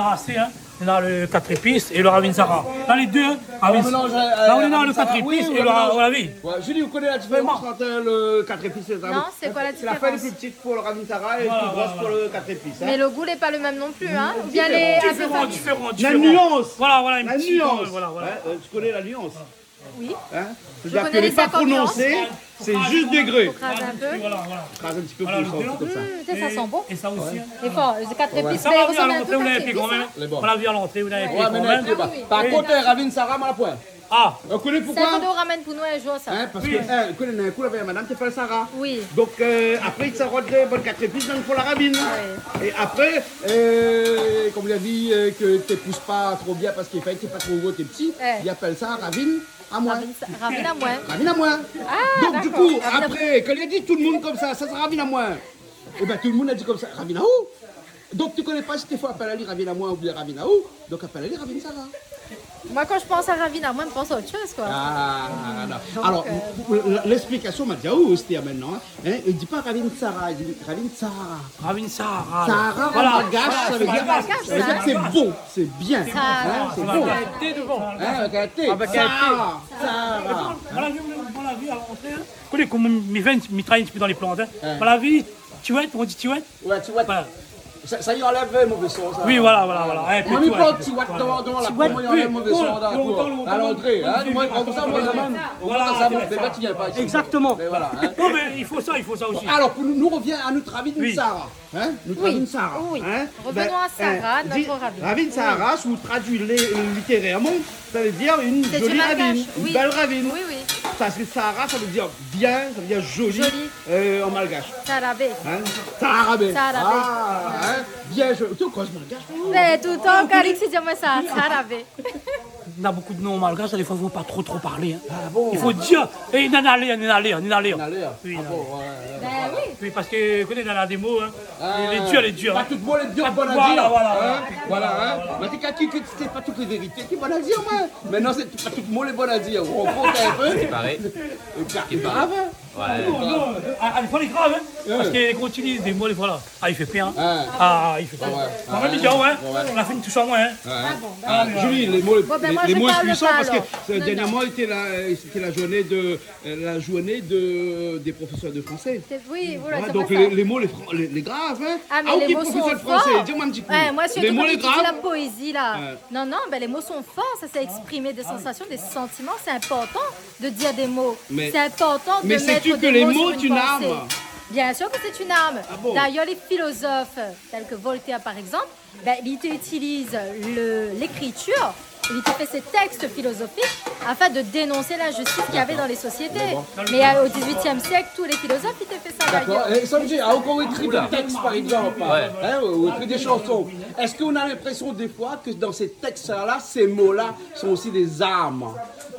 a assez, hein. On a le 4 épices et le Ravinsara. Dans les deux, hein. On mélange, Là, on est dans le 4 oui, épices oui, et le on mélange. Ravi. Ouais, Julie, vous connaissez la différence entre le 4 épices et le Non, c'est quoi la C'est la feuille différence? plus petite pour le Ravintara et la plus grosse pour le 4 épices. Mais le goût n'est pas le même non plus, hein? Ou bien les Différent. La nuance. Voilà, voilà, une La petite nuance. voilà. Hein, tu connais la nuance? Oui. Hein? Je C'est-à-dire connais que les n'est pas 50 nuances. prononcé, c'est juste degré. Faut craser un peu. Voilà, voilà. Crase un petit peu Voilà, plus le fort, blanc. comme ça. Ça sent bon. Et ça aussi, hein. Et fort, les 4 épices, Ça mais va ils venir à ressemblent un l'entrée, peu vous aux l'avez 4 pris épices. quand même. hein. On l'a vu à l'entrée, vous l'avez pris Ouais, quand mais même. là, oui. par contre, Ravine Sarah, à la pointe. Ah, On connaît C'est pourquoi? un qu'on ramène pour nous un jour, ça. Hein, parce que, on connaît un coup avec madame qui fait le Sarah. Oui. Donc, après, il s'arrête des bonnes 4 épices, donc pour la ravine. Et après, comme il a dit, que tu n'épouses pas trop bien parce qu'il fait que tu pas trop gros, t'es petit, Ouais. il appelle ça ravine à moins. Ravine à moins. Ravine à moins. Ah, Donc, du d'accord. coup, après, quand il a dit tout le monde comme ça ravine à moins. Et bien, tout le monde a dit comme ça, ravine à où? Donc, tu connais pas si des fois appelle à lui ravine à moins ou bien ravine à où? Donc, appelle à lui ravine Sarah. Moi, quand je pense à ravine à moins, je pense à autre chose, quoi. Ah, non. Alors, l'explication m'a dit, où c'était maintenant? Hein? Il ne dit pas Ravine Sarah, il dit Ravine Sarah. Ravinsara. Sarah, Voilà. en malgache, ça veut dire que c'est bon, c'est bien. Hein, c'est bon. Thé devant. Hein, avec un T. Avec un Sarah, Sarah. Voilà, on l'a vu à l'entrée. Hein. Vous connaissez comment mes veines travaillent un petit peu dans les plantes. Hein. On l'a vu, tuette, on dit tuette. Ouais, tu vois, Voilà. ça y enlève le mauvais son. Ça. Oui, voilà. Ouais, On puis lui prend tu vois devant la cour, il enlève le mauvais son à l'entrée. Hein, moi, comme ça, moi, ça me fait pas, tu viens pas ici. Exactement. Mais voilà. Hein. Non, mais il faut ça aussi. Alors, pour nous revient à notre Ravine Oui. Sarah. Hein? Notre Oui. Ravine Sarah. Oui. Hein? Revenons à Sarah, notre dit- ravine. Ravine Sarah, si vous traduisez littérairement, ça veut dire une C'est jolie une ravine, malgache. une Oui. belle ravine. Oui, oui. Ça, c'est Sarah, ça veut dire bien, ça veut dire joli, en malgache. Sarabé. Hein? Sarabé. Sarabé. Ah, hein? Bien joli. Tu quoi, ce malgache? Mais tout le temps, Calix, c'est dire moi ça, Sarabé. Il y a beaucoup de noms malgaches, des fois, il ne faut pas trop parler. Hein. Il faut dire, et nanalé. Allez, Oui, bon, ouais. Ben oui. oui, parce que, vous connaissez, dans la démo, hein. Les durs. Pas Hein. tout le monde est dur, bon à Voilà, dire. voilà. Hein? Voilà, hein? Mais c'est quand tu sais pas toutes les vérités, tu es bon à dire, moi. Maintenant, c'est pas tout le monde est bon à dire. On compte un peu. C'est pareil. C'est grave. Non, des fois, il est grave, hein. Parce qu'on utilise des mots, des fois, là. Ah, il fait pire, hein. Ah, il fait pire. On va lui dire, ouais. On a fait une touche en moins, hein. Julie, les mots, Bon, ben, moi, les je mots parle puissants pas, parce que alors. Non, dernièrement c'était la journée des professeurs de français. Oui, voilà, Voilà, c'est donc pas ça. les mots les graves, hein. Ah, mais ok, les mots sont professeur de français, forts. dis-moi un petit peu. Ouais, moi, les surtout mots quand les tu dis la graves. poésie, là. Ouais. Non, ben, les mots sont forts, ça c'est exprimer des sensations, des sentiments. C'est important de dire des mots. Mais- C'est important de mais mettre sais-tu que des les mots mots sur sont une pensée. arme? Bien sûr que c'est une arme. bon? D'ailleurs, les philosophes, tels que Voltaire par exemple, ben, ils utilisent l'écriture, il fait ses textes philosophiques afin de dénoncer l'injustice qu'il y avait dans les sociétés. Mais au XVIIIe siècle, tous les philosophes, ils fait ça D'accord. d'ailleurs. Et Sanjay a encore écrit des textes, par exemple, Ouais. hein, ou écrit des chansons. Est-ce qu'on a l'impression des fois que dans ces textes-là, ces mots-là sont aussi des armes?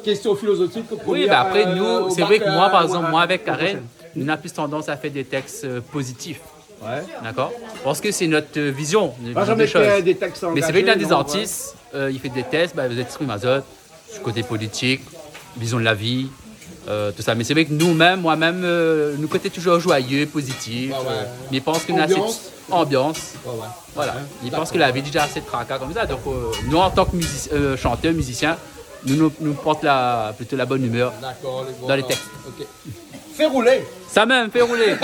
Question philosophique. Oui, bah après, nous, c'est vrai que moi, par exemple, moi, avec Karen. Karen, on a plus tendance à faire des textes positifs. Ouais. D'accord? Parce que c'est notre vision, Moi, vision j'en ai des choses. fait des textes Mais c'est vrai qu'il y a engagés, des non, artistes, il fait des textes, bah, vous exprime Azote, du côté politique, vision de la vie, tout ça. Mais c'est vrai que nous-mêmes, moi-même, nous côté toujours joyeux, positif. Ouais. Mais je pense qu'on a Ambiance. cette ambiance. Ouais. Voilà. Je pense que la vie déjà assez de tracas comme ça. Donc nous, en tant que chanteurs, musiciens, nous portons plutôt la bonne humeur D'accord, dans les textes. Ok. Fais rouler. Ça même, fait rouler.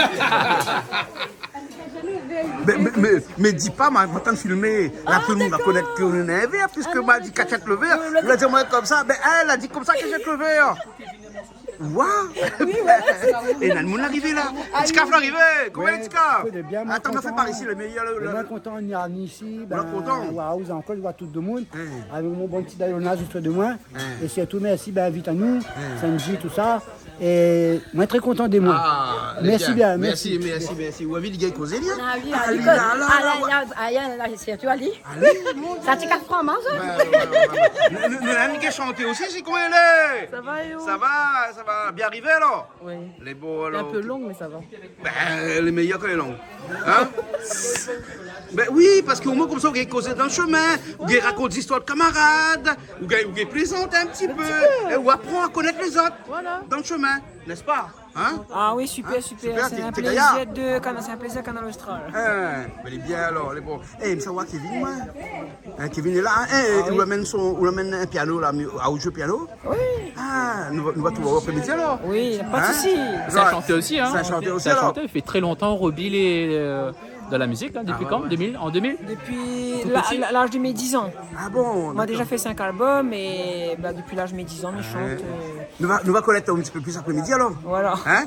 Mais dis pas, maintenant de filmer, là tout le monde va connaître qu'on est un verre, puisque m'a dit qu'elle jette le verre. Il a dit moi comme ça, ben elle a dit comme ça qu'elle jette le verre. Waouh. Et il y a le monde arrivé là. Petit caf arrivé. Comment est-ce que attends, on a fait par ici le meilleur. Le moins content, on y a ici. Ben, content. Waouh, vous encore, je vois tout le monde. Avec mon bon petit d'aillonnage autour de moi. Et surtout, merci, ben, vite à nous, Sanji, tout ça. Et moi, très content de moi. Ah, merci bien, merci. Où avez-vous dit causé bien? Ah oui, Ali, Ali, là, tu Ali. Ça t'es qu'à prendre, nous avons qui chanté aussi, c'est comment elle est? Ça va, yo? Ça va. Bien arrivé alors? Oui. Les beaux C'est un alors. peu long, mais ça va. Ben, les meilleurs que les longs. Hein? Ben oui, parce qu'au moins comme ça, vous avez causé dans le chemin, vous avez raconté l'histoire de camarades, vous avez plaisanté un petit peu, et vous apprenez à connaître les autres dans le chemin, n'est-ce pas? Hein? Ah oui, super. C'est un plaisir Canal Austral. Il est bien alors, les bons. Eh, mais ça va Kevin, moi? Kevin est là, il amène un piano là, à jouer piano? Oui. Ah, nous va tout voir après-midi alors? Oui, pas de souci. Ça a chanté aussi, hein. Ça a chanté aussi Ça a alors? chanté, il fait très longtemps, Roby, de la musique, hein, depuis quand? 2000, en 2000? Depuis l'âge de mes 10 ans. Ah bon? On a déjà fait 5 albums et depuis l'âge de mes 10 ans, je chante. Nous va connaître un petit peu plus après-midi alors? Voilà. Hein?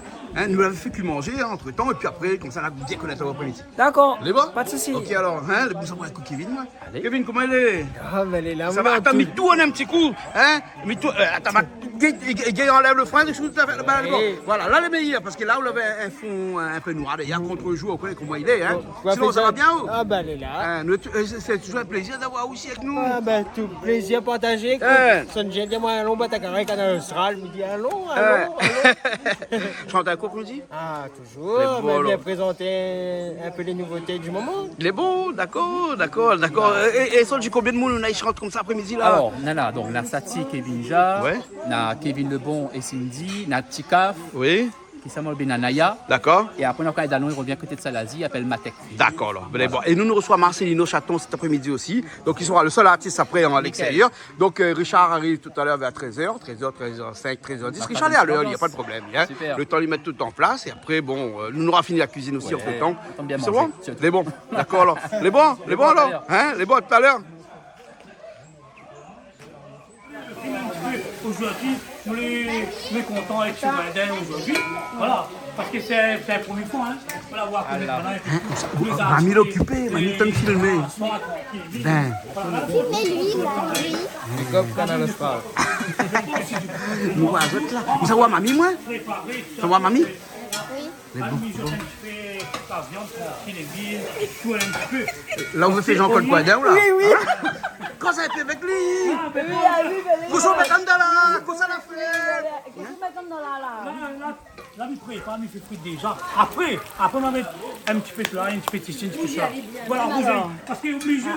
Nous l'avons fait plus manger entre temps et puis après, comme ça, là, vous bien connaître l'après-midi. D'accord. Les bons? Pas de souci. Ok alors, hein? Le bon savoir avec Kevin, moi. Kevin, comment il est? Ah, ben, elle est là. Ça va? Attends, mais tout on a un petit coup, hein? Mais tout, attends, Gay enlève le frein, tout à fait. Voilà, là le meilleur, parce que là, on avait un fond un peu noir. Il y a contre-jour, on connaît comment il est, hein? Sinon, ça va bien ou? Ah, ben, elle est là. C'est toujours un plaisir d'avoir aussi avec nous. Ah, ben, tout plaisir partagé. Sanji, dis-moi, allons, bah, t'as carré Canal Austral. Je me dis, allons. Chante un cours, dit? Ah, toujours. bon, Bien présenter un peu les nouveautés du moment. Il est bon, d'accord. Et Sanji, combien de monde on a chanté comme ça après-midi là? Alors, Nana, donc, on a Sati, Kevin Ja, Ouais. on a Kevin Lebon et Cindy, on a Tikaf, Oui. qui s'appelle Benanaya. D'accord. Et après, quand il revient côté de Salazie, il appelle Matek. D'accord, alors. Bon. Et nous reçoit Marcelino Chaton cet après-midi aussi. Donc, il sera le seul artiste après à l'extérieur. Donc, Richard arrive tout à l'heure vers 13h, 13h05, 13h10. Richard est à l'heure, il n'y a pas de problème. Hein. Super. Le temps de lui mettre tout en place. Et après, bon, nous aura fini la cuisine aussi entre temps. on tombe bien C'est manger. bon? Les bons. D'accord, alors. Les bons alors. Hein? Les bons, à tout à l'heure. Aujourd'hui, nous les contents avec ce Vendin aujourd'hui. Voilà, parce que c'est la première fois. Hein. Voilà, voir que maintenant, Mamie l'occupé, mamie t'en filmé. Ben. Filmez-lui, là, lui. Comme Canal Austral. Nous voyons là. Vous savez mamie, moi? Ça va, mamie? Oui. la viande tranquille et vide, tout un petit peu. Là, vous faites Jean-Claude Poidin, là? Oui. Quand ça a été avec lui? Vous sont mettant dans là? Quand ça l'a fait? Là, il prépare, il fait fruit déjà. Après, on va mettre un petit peu de là, un petit peu de ici, un petit peu ça. Voilà, parce qu'il est obligé.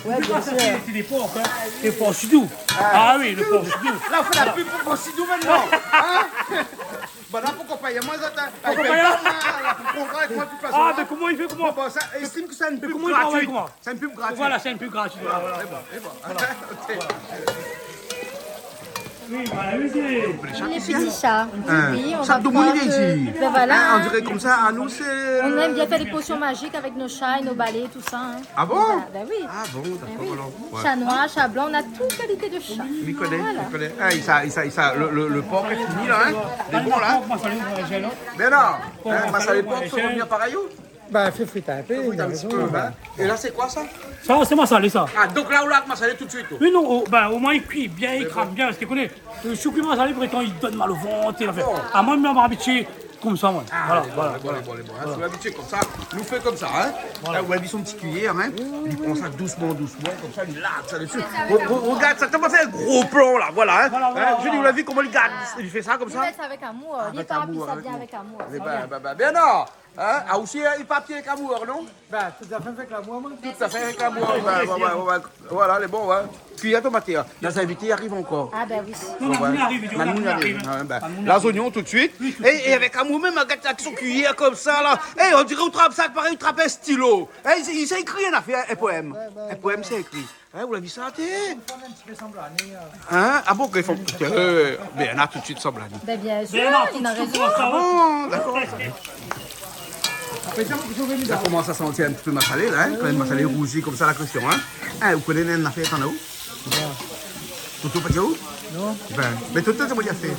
Ouais, bien sûr. C'est des porcs, hein. Des porcs sudou. Ah oui, le porc sudou. Là, on fait la pub pour Sidou maintenant. Bon, là, pourquoi pas? Il y a moins d'attente. Ah, mais comment il fait? Comment? Bon, ça estime que c'est une pub comment il travaille, gratuite. comment? C'est une pub gratuite. Voilà, c'est une pub gratuite. Voilà. Oui, voilà, oui, Les petits chats. Oui, on Ça va tout le monde prendre, vient ici. ben voilà, On hein. dirait comme ça, à nous, c'est... On aime bien faire des potions magiques avec nos chats et nos balais, tout ça. Hein. Ah bon? Ben oui. Ah bon, Ben oui. d'accord, alors. Ouais. Chat noir, chat blanc, on a toute qualité de chat. Il connaît, Voilà. il connaît. Ah, le porc est fini, là, hein? Il est bon, là? Mais non, hein, ça, les porcs sont revenus pareil où? Bah, fais friter un peu. Un petit peu, hein. Et là, c'est quoi, ça? Ça, c'est moi salé, ça. Ah, donc là, on l'a massalé tout de suite. Oui, non, au moins il cuit bien, il crame bien, parce qu'il connaît. Le choucou salé, pour il donne mal au ventre. À moi, je m'en habitué comme ça, moi. Voilà. On s'est habitué comme ça, nous fait comme ça, hein. Là, on a mis son petit cuillère, hein. Il prend ça doucement, comme ça, il lave ça dessus. Regarde, ça commence à faire un gros plan, là, voilà, hein. Je dis, vous l'avez vu comment il garde, il fait ça comme Il ça? met ça avec amour. Il est pas puis ça vient avec amour. Eh ben, bien non. Hein? Ah, aussi, il papier avec amour, non? Bah, tout à fait avec la moi. Tout à fait avec amour. Voilà, les bons, ouais. Cuillère tomate, les invités arrivent encore. Ah ben oui. Manoun arrive. Les oignons tout de suite. Et avec amour, même avec son cuillère comme ça, là. Et on dirait, on trappe ça, pareil, on trappe un stylo. Il s'est écrit, on a fait un poème. Un poème, c'est écrit. Hein, vous l'avez vu ça, hein? Ah bon, qu'ils font. Ben, on a tout de suite semblable. Ben bien sûr, il a raison. Bon, d'accord. Ça commence à sentir un petit peu massalé, là, hein? Quand même massalé rougi comme ça, la question, hein? Hein, vous connaissez une affaire en haut? Toto, pas de où? Non. Ben, mais tout le temps, c'est moi qui ai fait.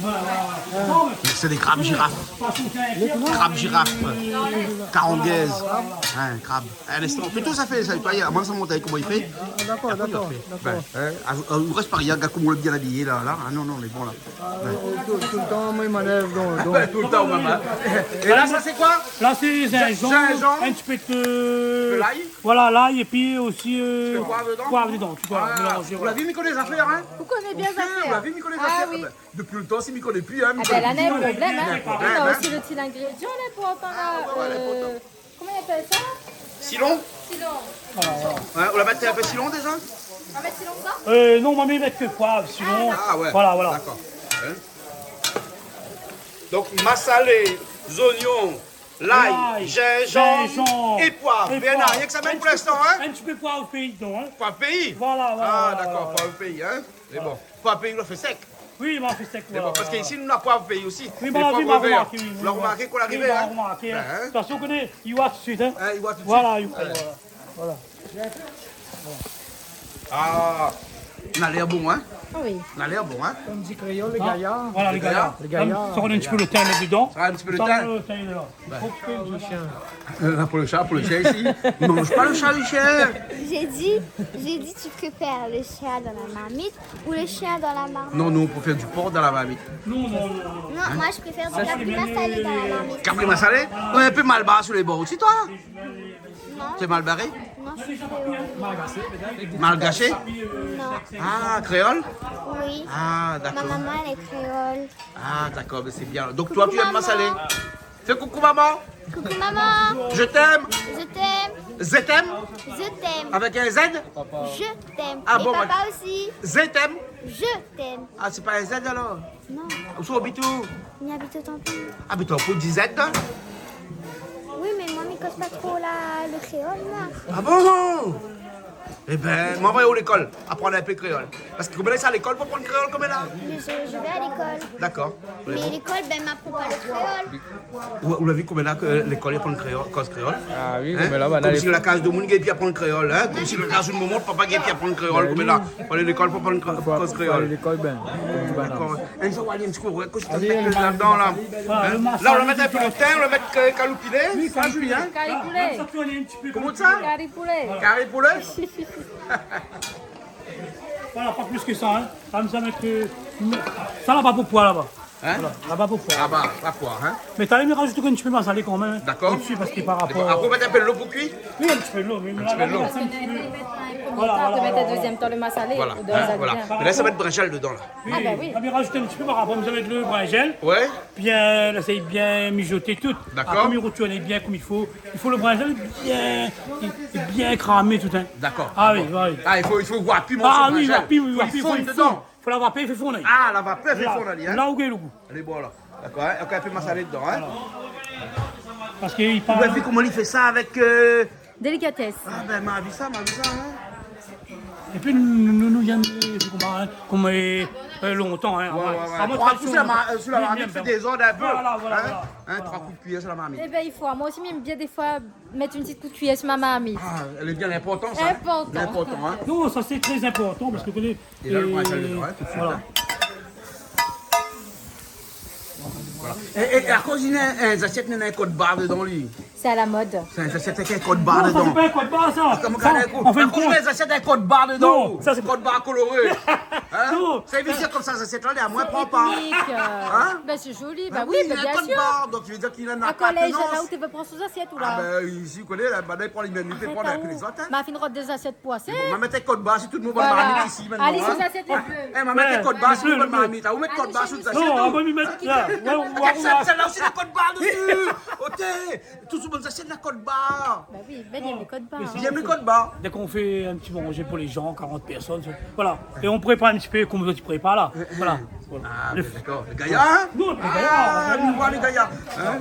C'est des crabes girafes. Crabes girafes. 40 gaises. Hein, crabe. Un instant. Plutôt, ça fait ça. Avant ça monte avec comment il fait. D'accord, d'accord. On reste pas rien, gars, comme on l'a bien habillé là. Ah non, non, on est bon là. Tout le temps, moi, il m'enlève. Tout le temps, maman. Et là, ça c'est quoi? Là, c'est gingembre, un petit peu de l'ail. Voilà, l'ail et puis aussi poivre dedans. Tu vois, mélanger. Vous l'avez mis qu'on les affaires, hein? Vous connaissez bien ça Vous l'avez mis qu'on les Ah affaires? oui. Depuis le temps, c'est mis qu'on est plus, hein? Ah ben là, il y a un problème, hein. problème, On a hein. aussi le petit ingrédient là pour faire comment on appelle ça? Silon? Silon. Ouais, on la met un peu silon déjà? On va mettre silon ça? Non, on va mettre que poivre, sinon. Ah ouais. Voilà, voilà. D'accord. Hein? Donc, massalé, oignons, l'ail, gingembre et poivre. Bien, rien que ça mène pour l'instant, hein? Un petit peu poivre pays dedans, hein. Poivre pays? Voilà, voilà. Ah, d'accord, poivre pays, hein? C'est bon. Poivre pays, on le fait sec. Oui, il m'a fait sec. C'est bon, parce qu'ici, nous, on a poivre pays aussi. Oui, Des bah, oui, poivres m'a verts. remarqué, oui. Vous l'avez remarqué qu'on l'arrivait, hein? hein? Remarqué, hein. Ben, hein? De toute façon, on connaît, il voit tout de suite, hein. Il voit tout de suite. Voilà, il Ouais. voilà. Ah, on a l'air bon, hein? Ah oui. On a l'air bon, hein? Comme dit Créole, les gaillards. Voilà, les gaillards. Ça, on a un petit peu le thym là-dedans. Ça a un petit peu le Ça, thym. le thym, il est là. Pour le chat ici. Ne mange pas le chat, le chien. J'ai dit, tu préfères le chat dans la marmite ou le chien dans la marmite? Non, nous, on préfère du porc dans la marmite. Non, moi je préfère du capri massalé dans la marmite. Capri massalé? Ouais, un peu mal barré sur les bords aussi, toi? Non, C'est mal barré? non, je suis créole. Mal gâché? Non, Ah, créole? oui. Ah, Ma d'accord. maman elle est créole. Ah, d'accord, mais c'est bien. Donc, toi, tu aimes massalé? Fais coucou, maman. Coucou maman, Je t'aime. je t'aime, Z t'aime? je t'aime, Avec un Z? je t'aime. Ah Et bon, papa aussi, Z t'aime? je t'aime. Ah, c'est pas un Z alors? Non, Où sont où? il y habite autant plus. Ah, mais toi, pour 10 Z, hein? Oui, mais moi, je cause pas trop le créole là. Ah bon? Eh ben, m'envoie où l'école? Apprendre un peu créole. Parce que comme ça à l'école pour prendre créole comme là? Je vais à l'école. D'accord. Mais l'école, ben, m'apprend pas le créole. Vous l'avez vu comme là que l'école apprend créole, cause créole? Ah oui, Hein? mais là, Comme si la case de monde qui apprend le créole, hein? Comme si la case de moment, papa qui apprend le créole, comme là. Pour aller à l'école pour apprendre cause créole. l'école, ben. D'accord. Et ça va aller un petit peu, que je te mets là-dedans, là. Hein? Là, on va mettre un peu de thym, on va mettre caloupilé. Ça, Julien? Caripoulet. Comment ça? Caripoulet. Carré poulet? Voilà, pas plus que ça, hein. Comme ça, mettre ça là-bas pour poids là-bas. Hein? Voilà, là-bas pour poids. Ah bah, pas quoi, hein? Mais t'as aimé rajouter un petit peu de massalé quand même. Hein. D'accord. Dessus, parce que par Après, rapport. on va mettre un peu de l'eau pour cuire? Oui, un petit peu de l'eau. Mais là, peu de l'eau. Parce que tu mettre le deuxième temps le massalé. Voilà, ou dans les voilà. aliments. Mais là, ça va être brinjal dedans, là. Oui, Ah, bah oui. on va rajouter un petit peu par rapport. Vous avez le brinjel. Ouais? Bien, là, c'est bien mijoter tout. D'accord. Ah, comme il retourne bien comme il faut. Il faut le brinjel bien cramé tout. Hein. D'accord. Ah oui, oui. Ah, il faut voir piment Ah sur oui, brinjal. wapi, Il faut il fondre dedans. faut la vaper, il fait fondre. Ah, la vapeur fait fondre, là, hein? Là où il est le goût. Elle est bonne, là. D'accord, hein? Encore un peu massalé dedans, hein? Parce qu'il Vous avez parle. vu comment il fait ça avec... Délicatesse. Ah, ben, m'a vu ça, hein? Et puis nous viennent comme longtemps. Hein. Ah, moi, On va tradition, pousser sur la bien, marmite, bien, fait bien. des ordres un peu. Voilà, voilà, Hein? voilà. Hein, 3 coups de cuillère sur la marmite. Eh bien, il faut. Moi aussi, j'aime bien des fois mettre une petite coup de cuillère sur ma marmite. Ah, elle est bien l'important, ça. Important. L'important, hein? Non, ça c'est très important parce que vous connaissez. Et là, le brinjal dedans, hein, tout de suite, Voilà. hein. Et à cause il y a un assiette, il y a un code barre dedans, lui. C'est à la mode. C'est un assiette avec un code barre Non, ça dedans. c'est pas un code barre ça. Comme Ça, en fin de on compte. met les assiettes avec code barre dedans. Non, ça, c'est code barre coloré. Hein? Non. Ça veut dire comme ça, l'assiette là, elle est à moins prend pas. Ethnique, Hein? ben, c'est joli. Ben Ben oui, il y ben, a un bien code sûr. barre, donc je veux dire qu'il en a À pas collège, là où tu veux prendre sous assiette ou Ah là? ben ici, vous connaissez, là, il prend les menus, il prend avec les autres. Hein? Ma fine rote des assiettes poissées. On va mettre un code barre si tout le monde va Voilà. marmite ici maintenant. Allez, hein? sous assiette les bleus. Eh, on va mettre un code barre si tout le monde bleu. marmite. Vous mettez code barre sous les assiettes. Non, on tout. va lui mettre là. Celle-là aussi, la code barre dessus. Ok, tout le monde assiettes la code barre. Ben oui, ben il y a les codes barres. J'aime les codes barre. Dès qu'on fait un petit manger pour les gens, 40 personnes, voilà. Et on prépare un petit peu comme vous tu prépares là. Voilà. Ah, ben, d'accord, les gaillards, hein? Non, les Ah, gaillards. nous voit les gaillards. Hein?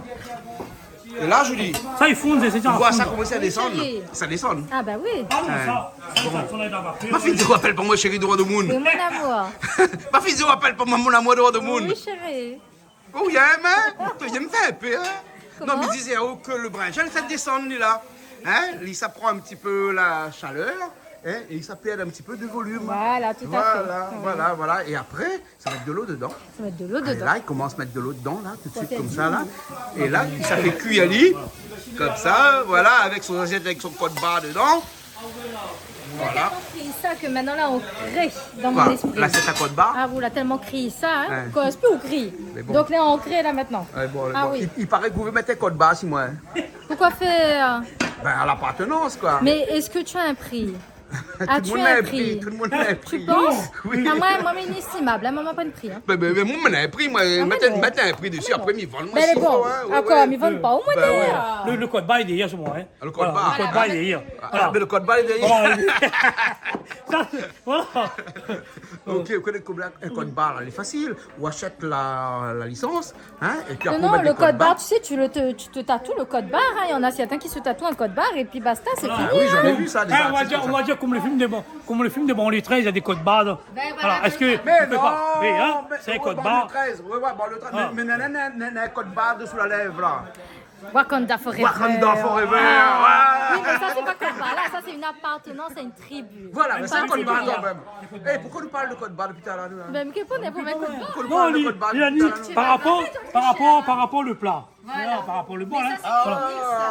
Et là, Julie, Ça ils fondent, c'est ça. tu vois ça commencer à descendre. chérie. Ça descend. Ah ben oui. Ah non, ça on est dans la Ma fille dit, appelle pour moi chérie de roi de Oui, Moon. mon amour. Ma fille dit, appelle pour moi mon amour de roi de Moon. Oui, chérie. Oh, il y a un hein? Tu me fais un peu, hein? Comment? Non, mais disais que le brinjal fait descendre, lui, là. Hein? Lui, ça prend un petit peu la chaleur. hein, et ça perd un petit peu de volume. Voilà, tout à fait. Voilà. Et après, ça va mettre de l'eau dedans. Ça va mettre de l'eau Et dedans. là, il commence à mettre de l'eau dedans, là, tout de suite, comme ça, là. Et là, ça fait cuire comme ça, voilà, avec son assiette, avec son code barre dedans. Voilà. Crié ça que maintenant là on crée dans Quoi, mon esprit. l'assiette à code barre. Ah vous l'avez tellement crié ça, hein, Ouais. qu'on reste plus au cri. Mais bon. Donc là on crée là maintenant. Ouais, bon, Ah bon, oui. il paraît que vous pouvez mettre un code barre, si moi. Pourquoi faire? Ben, à l'appartenance, quoi. Mais est-ce que tu as un prix? Tout As-tu le monde un a un prix? prix. Tout le monde a un Tu prix. penses? Oui. Ah, moi inestimable, hein, maman pas de prix. Hein. Mais moi, on a un prix, moi. mais Mettez non. un prix dessus, après, ils vendent. Mais elle est bon. Ah quoi, mais ils vendent pas au moins Ben derrière. Le code barre est derrière ce moment. Hein. Le code Voilà, barre. Le code barre est derrière. Ah, mais le code barre est derrière. Ça, voilà. Ok, vous connaissez un code barre, elle est facile. Ou achète la licence, hein, et puis après, Non, on met le des code barre, tu sais, tu te tatoues le code barre. Hein. Il y en a certains qui se tatouent un code barre et puis basta, c'est Ah fini. oui, hein. j'en ai vu ça déjà. Hein, on va dire comme le film de Banlieue 13, il y a des codes barres. Alors, est-ce que. Mais on peut non, pas- Oui, hein, c'est un code barre. Le 13, ouais, bon, le 13, Ah. mais un code barre dessous la lèvre, là. Wakanda Forever. Wakanda Forever, Ah. ouais. Oui, mais ça, c'est pas code barre. Là, ça, c'est une appartenance à une tribu. Voilà, mais c'est un code barre quand particulière. même. Eh, pourquoi nous parle de code barre depuis tout à l'heure? Mais qu'est-ce qu'on est pour mettre code barre? Pourquoi nous Non, parle de il code barre a depuis dit tout à l'heure? par rapport au plat. Voilà, par rapport au bon. Hein.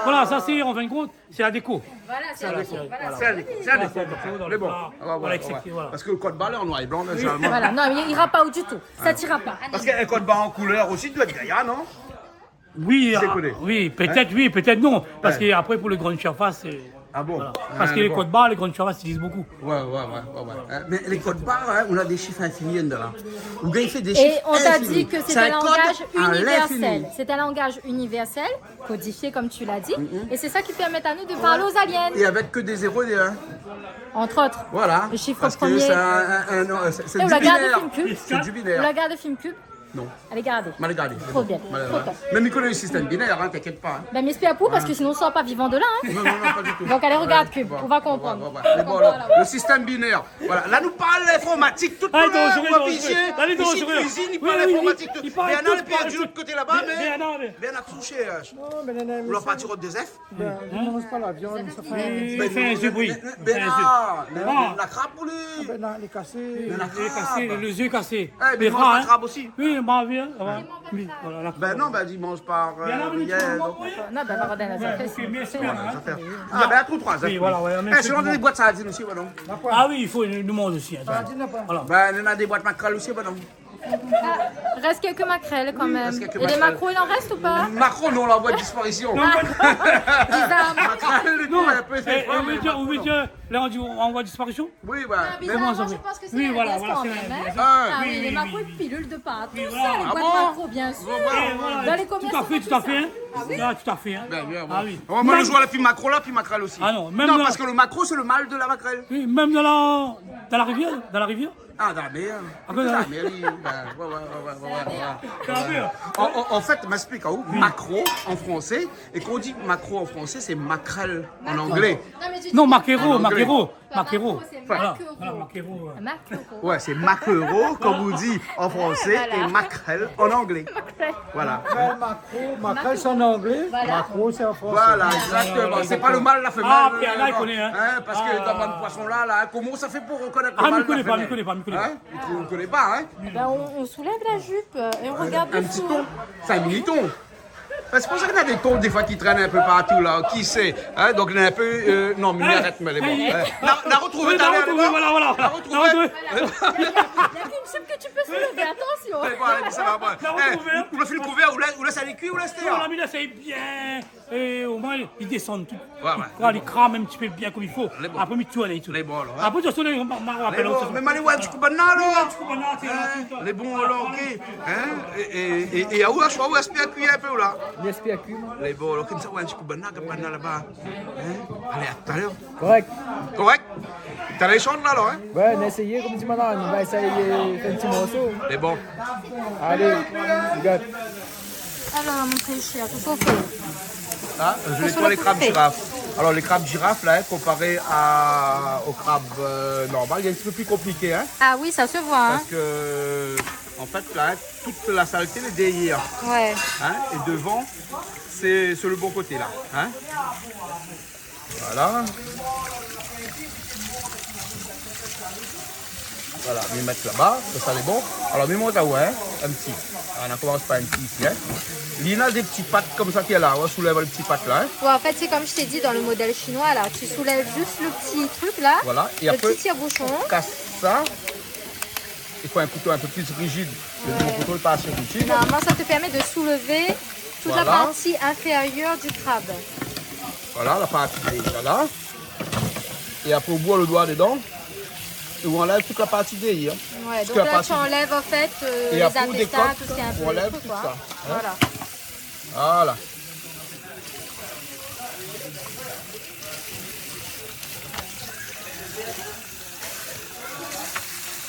Voilà, ça c'est en fin de compte, c'est la déco. Voilà, c'est la déco. Voilà. C'est un déco, c'est un déco. Mais bon, Voilà, etc. Voilà. parce que le code barre, là, en noir et blanc, là, généralement. Voilà, non, mais il ira pas où du tout. Ça t'ira pas. Parce qu'un code barre en couleur aussi doit être gaillard, non? Oui, C'est connu. oui, peut-être oui, peut-être non. Parce Ouais. qu'après, pour les grandes surfaces, c'est. Ah bon? Voilà. Parce que Ah, les bon. codes barres, les grandes surfaces utilisent beaucoup. Ouais. Hein, mais les codes barres, hein, on a des chiffres infinis là. Ou bien il fait des Et chiffres on t'a infinis. dit que c'est un un code langage à universel. l'infini. C'est un langage universel, codifié comme tu l'as dit. Et c'est ça qui permet à nous de parler aux aliens. Et avec que des 0 et des 1. Entre autres. Voilà. Le chiffre Parce premier. que c'est Et du vous la regardez binaire. Film Cube? C'est du Vous binaire. la regardez Film Cube? Non. Allez, regardez. Mal regardé. Trop bien. Trop top. Même il connaît le système binaire, hein, t'inquiète pas. Hein. Ben, m'espère pour parce que sinon on sort pas vivant de là. Hein. Non, pas du tout. Donc allez, regarde Cube, Bon, on va comprendre. Mais bon, alors, le système binaire. Voilà. Là, nous parle l'informatique. Tout Ah, le monde, dangereux, on va dangereux. viser. Allez, Ici, dangereux. cuisine, il Oui, parle oui, l'informatique. il parle Bernard tout, est perdu de l'autre côté là-bas, mais- Bernard a touché. Non, mais non, Vous leur partir au 2F. ben, je ne mange pas la viande, ça fait... Il fait un œuf, oui. Bernard, Ah. la crabe pour lui. Ben, non, les cassés... La Les yeux cassés, les yeux cassés. Eh, mais Les il mange rats, la hein. crabe aussi. Oui, bah, bien. ça va. Oui, voilà, la Ben non, ben il mange par bien, rien. donc- Non, ben, on va donner la Ok, merci, hein. Ah, ben à tout 3. Oui, voilà, ouais, même Eh, ceux sinon, on qui a des mangent. boîtes sardines aussi, ben non. Ah oui, il faut nous mange aussi. Attends. Voilà. Ben, on a des boîtes mackerel aussi, ben non. Reste quelques maquerelles quand même. reste quelques Et les maquerelles. macros, il en reste ou pas? Macron, non, la voie de disparition. Bizarre. Mackerel, le coup, un peu, Eh, c'est pas, on mais veut dire, Macron, là on dit on voit disparition. Oui, ben. Bizarrement, ça je fait. pense que c'est Oui, la voilà, baisse voilà, quand c'est même. la Hein. baisse. Ah Ah, oui, les oui, macros, oui, ils pilulent de partout. Oui, Ça, voilà. les Ah boîtes bon macros, bien sûr. Eh, voilà, Dans les commerces, tout à fait, on tout à fait fait. ça. Hein. Ah, tout à fait. Hein. Ben, bien, Ah oui. Moi, je vois la fille macro là, puis mackerel aussi. Ah non, même Non, là- parce que le macro, c'est le mâle de la mackerel. Oui, même dans la rivière, Ah, dans la mer. Ah, Dans dans la la- mer, oui. Ben, ouais. Dans la mer. En fait, m'explique, hein, macro en français, et quand on dit macro en français, c'est mackerel en anglais. Non, maquereau, En anglais. maquereau. c'est Voilà, maquereau. voilà, maquereau. Macro. Ouais, c'est maquereau, comme on dit en français, Voilà. et mackerel en anglais. Voilà. Ben, macro, c'est en anglais, macro, c'est en français. Voilà, exactement. C'est pas le mâle, la femelle. Ah, Pierre, là, il non. connaît, hein. Parce que dans le poisson là, comment ça fait pour reconnaître Ah, le mâle me connaît de la pas, femelle? me connaît pas, me connaît pas. Hein? On ne connaît pas, hein? Ben, on soulève la jupe et on regarde Un le petit fou. ton. C'est un mini-ton. C'est pour ça qu'il y a des tons des fois qui traînent un peu partout là. Qui sait? Hein? Donc il y en a un peu. Non, mais arrête, mais les bon. La retrouvé, Oui, t'as la l'air, retrouvé, là? voilà, voilà. La retrouvé. La retrouvé. Il y a qu'une jupe que tu peux soulever, attention. Ouais, bon, allez, ça va, bon. La retrouvé. Ou le fil couvert, ou laisse aller cuire, ou laisse Non, terre. la mine, c'est bien. Et au moins, ils descendent tout. Ouais. Quand ils crament un petit peu bien comme il faut. Les bons. Après, ils tuent, les tout. Les bons, alors, hein. Après, tu as on m'a Les rappelé. bons, mais Mali, ouais, tu coupes là, les bons, alors, ok. Hein? Et à où est-ce que tu cuire un peu là? L'SPAQ. Les bons, alors, comme ça, ouais, tu coupes là-bas. Hein? Allez, à tout à l'heure. Correct. Correct? T'as les chants là, alors, hein? Ouais, on a essayé, comme dit madame, on va essayer de faire un petit morceau. Les bons. Allez, regarde. Alors, mon très cher, tout ça fait. Ah, je nettoie les crabes girafes. Alors les crabes girafes là, comparé aux crabes normales, il est un petit peu plus compliqué, hein, Ah oui, ça se voit. Hein. parce que en fait là, toute la saleté est derrière, Ouais. hein, et devant, c'est le bon côté là, hein. Voilà. Voilà, on va mettre là-bas, ça c'est bon. Alors, mets-moi là, ouais, un petit. Alors, on commence par un petit ici. Hein. Il a des petites pattes comme ça qui est là, on soulève les petites pattes là. Hein. Ouais, en fait, c'est comme je t'ai dit dans le modèle chinois, là. Tu soulèves juste le petit truc là, voilà. Et le après, petit tire-bouchon. on casse ça. Il faut un couteau un peu plus rigide. Le couteau n'est pas assez rigide. Normalement, ça te permet de soulever toute la partie inférieure du crabe. Voilà, la partie là. Et après, on boit le doigt dedans. Et on enlève toute la partie derrière. Ouais, donc là, tu enlèves en fait les intestins, tout ce qui est un peu. On enlève truc, tout quoi. ça. Hein. Voilà. Voilà.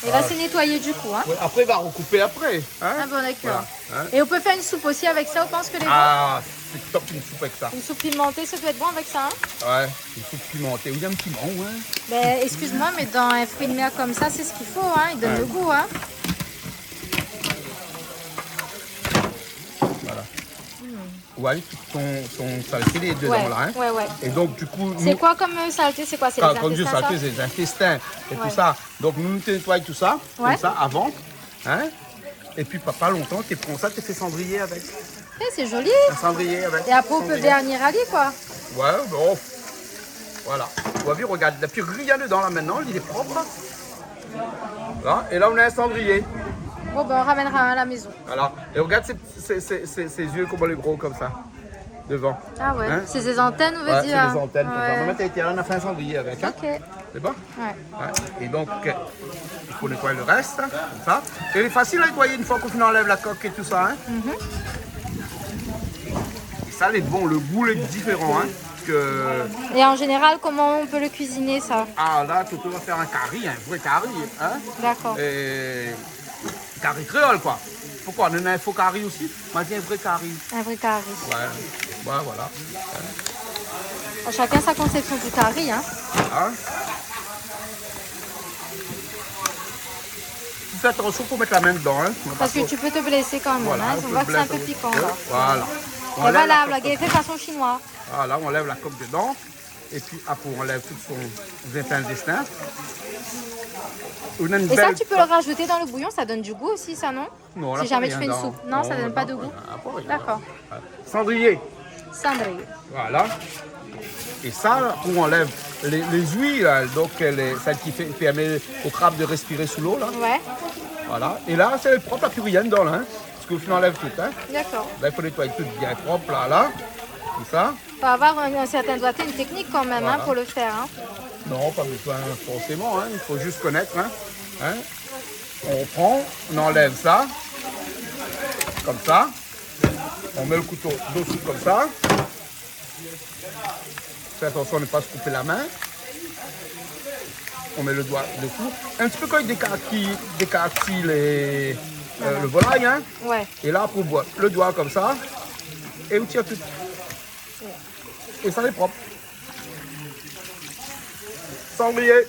Et là, c'est nettoyé du coup. Hein. Ouais, après, il va recouper après. Hein. Ah bon, d'accord. Voilà, hein. Et on peut faire une soupe aussi avec ça, on pense que les gens. Ah, c'est top une soupe avec ça. Une soupe pimentée, ça peut être bon avec ça. Hein. Ouais, une soupe pimentée. Oui, un petit piment, ouais. Ben, excuse-moi, mais dans un fruit de mer comme ça, c'est ce qu'il faut. Hein. Il donne le goût. Hein. Voilà. Ouais, son saleté, les dedans là. Hein. Ouais. Et donc, du coup. C'est quoi comme saleté? C'est quoi? C'est les intestins, ça? Saleté, c'est les intestins et tout ça. Donc, nous nettoyons tout ça, comme ça, avant. Hein. Et puis, pas longtemps, tu prends ça, tu fais cendrier avec. C'est joli. Un cendrier avec. Et après, on peut vernir à lit, quoi. Ouais, bon. Voilà. On va voir, regarde, il n'y a plus rien dedans là maintenant, il est propre. Là, et là, on a un cendrier. Bon, ben, on ramènera un à la maison. Alors, et regarde ses yeux, comment les gros comme ça, devant. Ah ouais, hein? C'est ses antennes, on veut ouais, dire. C'est des antennes. Ouais. On va mettre on a fait un cendrier avec. Hein? Ok. C'est bon? Ouais. Et donc, il faut nettoyer le reste, hein, comme ça. Et il est facile à nettoyer une fois qu'on enlève la coque et tout ça. Hein? Et ça, les bon, le goût est différent. Hein? Que... Et en général, comment on peut le cuisiner, ça? Ah là, tu vas faire un curry, un vrai curry. Hein? D'accord. Et... Curry créole, quoi. Pourquoi? On a un faux curry aussi. On dit un vrai curry. Un vrai curry. Ouais, voilà. Chacun sa conception du curry, hein. Hein? Fais attention pour mettre la main dedans. Hein. Parce que tu peux te blesser quand même. Voilà, hein. On voit que c'est un peu piquant, là. Voilà. Et voilà, la guêpe fait façon chinois. Voilà, on enlève la coque dedans. Et puis après, on enlève tout son intestin. Et ça, tu peux le rajouter dans le bouillon, ça donne du goût aussi, ça, non? Non, si jamais tu fais une soupe. Non, ça donne pas de goût. D'accord. Cendrier. Cendrier. Voilà. Et ça, on enlève les huiles, là, donc celle qui permet au crabe de respirer sous l'eau. Là. Ouais. Voilà. Et là, c'est propre, la plus rien dedans, là. Hein, parce que tu enlèves tout. Hein. D'accord. Là, il faut nettoyer tout bien propre, là. Tout ça. Il faut avoir un certain doigté, une technique quand même, voilà. Hein, pour le faire. Hein. Non, pas besoin forcément, hein. Il faut juste connaître. Hein. Hein. On prend, on enlève ça, comme ça. On met le couteau dessous comme ça. Fais attention à ne pas se couper la main. On met le doigt dessous. Un petit peu quand il décartille le volaille. Hein. Ouais. Et là, pour boire le doigt comme ça. Et on tire tout. Et ça est propre. Cendrier.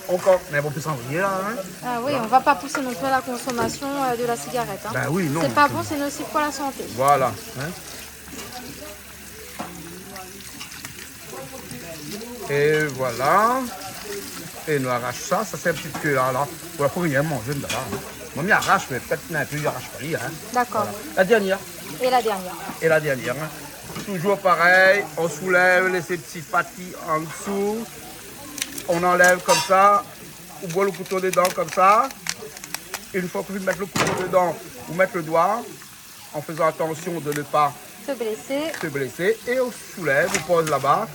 Encore. Mais bon, plus cendrier là. Hein. Ah oui, voilà. On ne va pas pousser non plus à la consommation de la cigarette. Hein. Ben oui, non. C'est pas bon, c'est nocif pour la santé. Voilà. Hein. Et voilà. Et nous arrache ça. Ça c'est un petit peu là. Voilà, pour rien manger là. Moi, il arrache, mais peut-être un peu, il arrache pas. Hein. D'accord. Voilà. La dernière. Et la dernière. Et la dernière. Hein. Toujours pareil. On soulève ces petites parties en dessous. On enlève comme ça. On boit le couteau dedans comme ça. Et une fois que vous mettez le couteau dedans, vous mettez le doigt en faisant attention de ne pas se blesser. Et on soulève, on pose là-bas,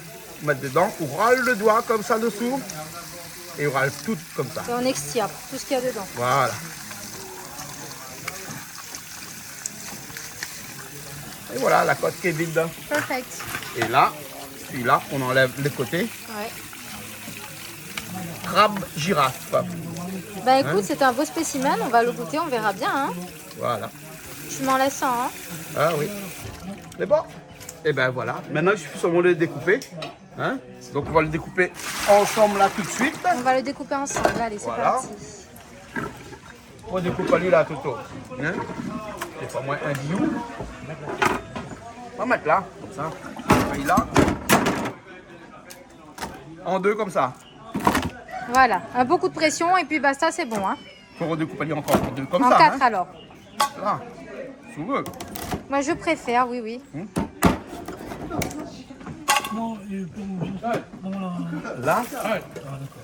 on met dedans, on râle le doigt comme ça dessous. Et on râle tout comme ça. Et on extirpe tout ce qu'il y a dedans. Voilà. Et voilà, la côte qui est vide. Perfect. Et là, celui-là, on enlève les côtés. Ouais. Crabe girafe. Bah écoute, hein? C'est un beau spécimen, on va le goûter, on verra bien. Hein? Voilà. Tu m'en laisses un, hein? Ah oui. C'est bon. Et ben voilà. Maintenant, il suffit seulement de le découper. Hein? Donc on va le découper ensemble là tout de suite. On va le découper ensemble. Allez, c'est parti. On découpe lui là tout autour. Hein? C'est pas moins un guillou. On va mettre là, comme ça. Et là. En deux comme ça. Voilà, un beaucoup de pression et puis basta, c'est bon. Hein. Faut redécouper encore en deux, comme En ça. 4 hein. alors. Là, si vous voulez. Moi je préfère, oui, oui. Non, Là